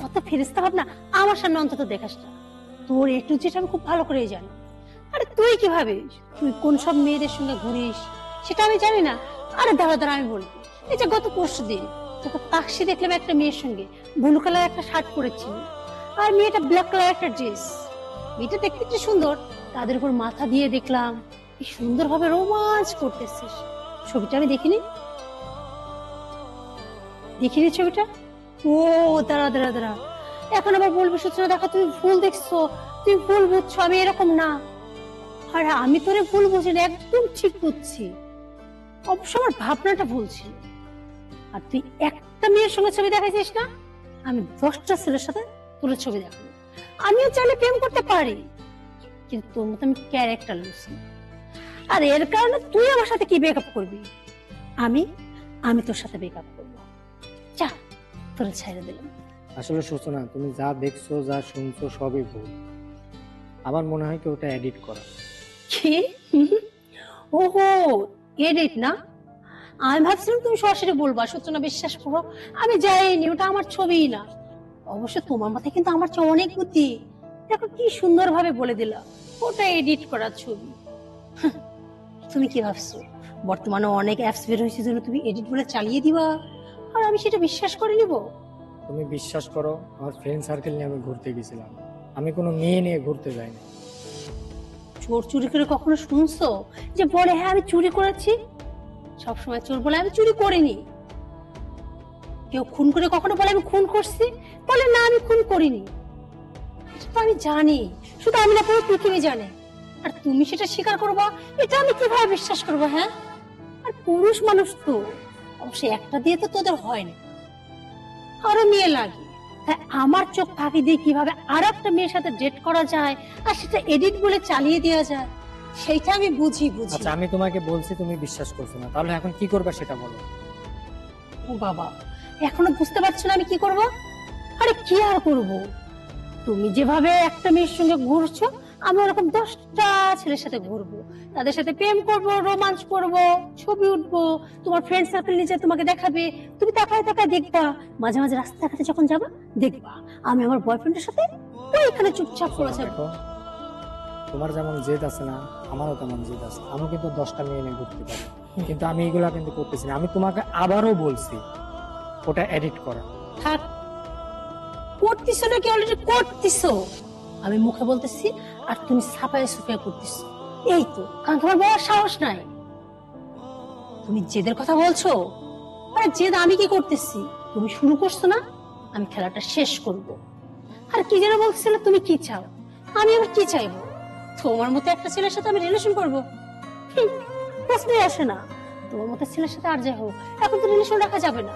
কত ফেরেশতা ভাবনা আমার সামনে অন্তত দেখাস না। তোর একটু যেটা আমি খুব ভালো করেই জানি। আরে তুই কি ভাবিস তুই কোন সব মেয়েদের সঙ্গে ঘুরিস সেটা আমি জানি না? আরে দাঁড়া দাঁড়া, আমি বলবো। এই যে গত পরশু দিন তোকে তাক্সি দেখলাম একটা মেয়ের সঙ্গে, ব্লু কালার একটা শার্ট পরেছিল, আর মেয়েটা ব্ল্যাক কালার একটা ড্রেস। মেয়েটা দেখতে কি সুন্দর, তাদের উপর মাথা দিয়ে দেখলাম কি সুন্দর ভাবে রোমাঞ্চ করতেছিস। ছবিটা আমি দেখিনি? দেখিনি ছবিটা? ও দাঁড়া দাঁড়া দাঁড়া, এখন আবার বলবি সূচনা দেখা তুমি ভুল দেখছো, তুই ভুল বুঝছো, আমি এরকম না। আর আমি তোরে ভুল বুঝি না, একদম ঠিক বুঝছি। অবশ্য আমার ভাবনাটা ভুল ছিল। আর তুই একটা মেয়ের সঙ্গে ছবি দেখাইছিস না, আমি 10টা ছেলের সাথে তোর ছবি দেখাবো। আমিও চাইলে প্রেম করতে পারি, কিন্তু তোর মতো আমি ক্যারেক্টার লুসি। আর এর কারণে তুই আমার সাথে কি ব্রেকআপ করবি? আমি আমি তোর সাথে ব্রেকআপ করবো। যা, তোরে ছেড়ে দিলাম। আসলে সূচনা, তুমি যা দেখছো যা শুনছো সবই ভুল। আমার মনে হয় কি ওটা এডিট করা। কি? ওহো, এডিট না? আমি ভাবছিলাম তুমি সরাসরি বলবা সূচনা বিশ্বাস করো আমি যাইনি, ওটা আমার ছবিই না। অবশ্য তোমার মাথায় কিন্তু আমার চেয়ে অনেক বুদ্ধি। দেখো কি সুন্দর ভাবে বলে দিলা ওটা এডিট করা ছবি। হাহ, তুমি কি ভাবছো বর্তমানে অনেক অ্যাপস বের হয়েছে যেন তুমি এডিট বলে চালিয়ে দিবা আর আমি সেটা বিশ্বাস করে নিব? তুমি বিশ্বাস করো, আমার ফ্রেন্ড সার্কেল নিয়ে আমি ঘুরতে গেছিলাম, আমি কোনো মেয়ে নিয়ে ঘুরতে যাইনি। চোর চুরি করে কখনো শুনছো যে বলে হ্যাঁ আমি চুরি করেছি? সবসময় চোর বলে আমি চুরি করিনি। কেউ খুন করে কখনো বলে আমি খুন করছি? বলে না আমি খুন করিনি। এটা তো আমি জানি, শুধু আমি না পুরো পৃথিবী জানে। আর তুমি সেটা স্বীকার করবা, এটা আমি কিভাবে বিশ্বাস করবো? হ্যাঁ, আর পুরুষ মানুষ তো অবশ্যই একটা দিয়ে তো তোদের হয় না, আরো মেয়ে লাগে। তাই আমার চোখ ফাঁকি দিয়ে কিভাবে আর একটা মেয়ের সাথে ডেট করা যায় আর সেটা এডিট বলে চালিয়ে দেওয়া যায় সেইটা আমি বুঝি। আচ্ছা, আমি তোমাকে বলছি তুমি বিশ্বাস করছো না, তাহলে এখন কি করবে সেটা বলো। ও বাবা, এখনো বুঝতে পারছো না আমি কি করব? আরে কি আর করব, তুমি যেভাবে একটা মেয়ের সঙ্গে ঘুরছো আমি ওরকম 10টা ছেলের সাথে ঘুরবো, তাদের সাথে প্রেম করব, রোমাঞ্চ করব, ছবি উঠবো, তোমার ফ্রেন্ড সার্কেল নিচে তোমাকে দেখাবে, তুমি তাকায় তাকায় দেখবা। মাঝে মাঝে রাস্তাঘাটে যখন যাবা দেখবা আমি আমার বয়ফ্রেন্ডের সাথে ওইখানে চুপচাপ করে যাবো। দেখো, তোমার যেমন জেদ আছে না, আমারও তেমন জেদ আছে। আমি কিন্তু 10টা মেয়ে নিয়ে ঘুরতে পারি, কিন্তু আমি এগুলা কিন্তু করতেছি না। আমি তোমাকে আবারও বলছি, ওটা এডিট করা। থাক, করতেছো নাকি অলরেডি করতেছো? আমি মুখে বলতেছি আর তুমি ছাপায় সুফিয়া করতেছো। এই তো, কারণ তোমার বড় সাহস নাই। তুমি জেদের কথা বলছো, আরে জেদ আমি কি করতেছি? তুমি শুরু করছো না, আমি খেলাটা শেষ করব। আর কি যেন বলছিলে, তুমি কি চাও? আমি আবার কি চাইবো? তোমার মতো একটা ছেলের সাথে আমি রিলেশন করবো? প্রশ্নই আসে না। তোমার মতো ছেলের সাথে আর যাই হোক, এখন তো রিলেশন রাখা যাবে না।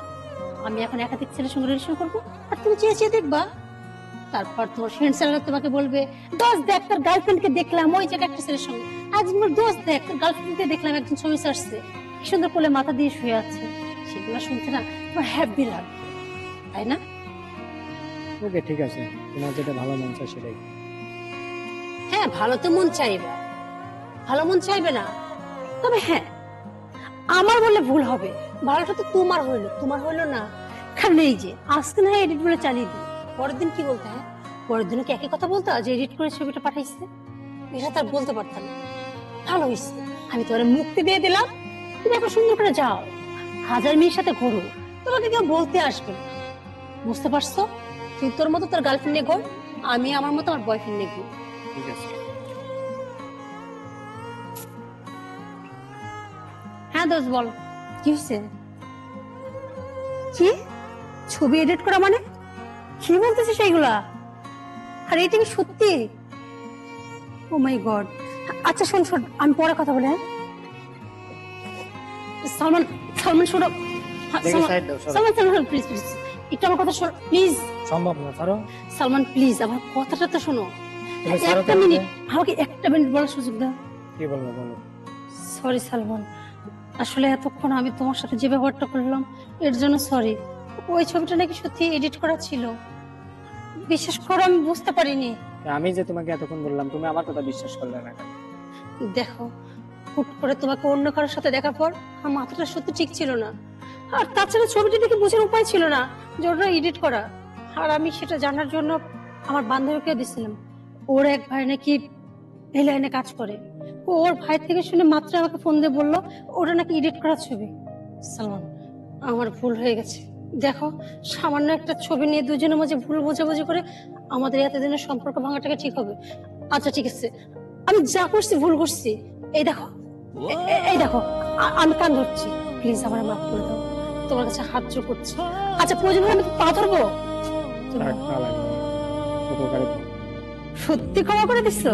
আমি এখন একাধিক ছেলের সঙ্গে রিলেশন করবো, আর তুমি চেয়ে চেয়ে দেখবা। তারপর তোমার ফ্রেন্ড সার্কেল তোমাকে বলবে, দোস্ত দেখ তোর গার্লফ্রেন্ডকে দেখলাম ওই জায়গায় একটা ছেলের সঙ্গে। আজ আমার দোস্ত দেখ তোর গার্লফ্রেন্ডকে দেখলাম একজন ছবি ছাড়ছে, কি সুন্দর কোলে মাথা দিয়ে শুয়ে আছে। সেগুলো শুনতে না তোমার হ্যাপি লাগবে, তাই না? ওকে ঠিক আছে, তোমার যেটা ভালো মন চায় সেটাই। হ্যাঁ, ভালো তো মন চাইবে, ভালো মন চাইবে না? তবে হ্যাঁ, আমার বললে ভুল হবে, ভালোটা তো তোমার হইলো, তোমার হইলো না। কারণ এই যে আজকে না এডিট বলে চালিয়ে দিই, পরের দিন কি বলতে? হ্যাঁ, পরের দিনও কি একই কথা বলতো যে এডিট করে ছবিটা পাঠাইছে? এটা তার বলতে পারতাম না। ভালো হয়েছে, আমি তোমার মুক্তি দিয়ে দিলাম, তুমি এখন সুন্দর করে যাও, হাজার মেয়ের সাথে ঘুরো, তোমাকে কেউ বলতে আসবে না। বুঝতে পারছো? তুই তোর মতো তোর গার্লফ্রেন্ড নিয়ে ঘুর, আমি আমার মতো আমার বয়ফ্রেন্ড নিয়ে ঘুর। ঠিক আছে। হ্যাঁ দোস্ত বল, কি হয়েছে? কি ছবি এডিট করা মানে? কি বলতেছিস এইগুলা? আর এটা কি সত্যি? ও মাই গড। আচ্ছা শোন শোন, আমি পরে কথা বলি। হ্যাঁ সালমান, সালমান শোনো। দেখে সাইড দাও, সরো। সালমান সালমান প্লিজ প্লিজ একটু আমার কথা শোনো প্লিজ। সম্ভব না, ছাড়ো। সালমান প্লিজ আমার কথাটা তো শোনো। তুমি ছাড়ো তো একটা মিনিট, আমাকে। আমাকে একটা মিনিট বলার সুযোগ দাও। কি বলবো বলো। সরি সালমান, আসলে এতক্ষণ আমি তোমার সাথে যে ব্যবহারটা করলাম এর জন্য সরি। ওই ছবিটা নাকি সত্যি এডিট করা ছিল, বিশেষ করে আমি বুঝতে পারিনি। আমি যে তোমাকে এতক্ষণ বললাম, তুমি আমার কথা বিশ্বাস করলে না কেন? দেখো, হুট করে তোমাকে অন্য কারোর সাথে দেখার পর আমার মাথাটা সত্যি ঠিক ছিল না। আর তাছাড়া ছবিটা দেখে বোঝার উপায় ছিল না যে ওটা এডিট করা। আর আমি সেটা জানার জন্য আমার বান্ধবীকে দিছিলাম, ওর এক ভাই নাকি এই লাইনে কাজ করে। ওর ভাই থেকে শুনে মাত্র আমাকে ফোন দিয়ে বললো ওটা নাকি এডিট করা ছবি। সালমান, আমার ভুল হয়ে গেছে। দেখো, সামান্য একটা ছবি নিয়ে দুজনের মাঝে ভুল বোঝাবুঝি করে আমাদের এতদিনের সম্পর্ক ভাঙাটাকে ঠিক হবে? আচ্ছা ঠিক আছে, আমি যা করছি ভুল করছি। এই দেখো, এই দেখো, আমি কান ধরছি, প্লিজ আমার মাফ করে দাও, তোমার কাছে হাত জোর করছি। আচ্ছা প্রয়োজন হলে আমি পা ধরবো। থাক, না লাগে। উপকারে দিও। সত্যি ক্ষমা করে দিচ্ছ?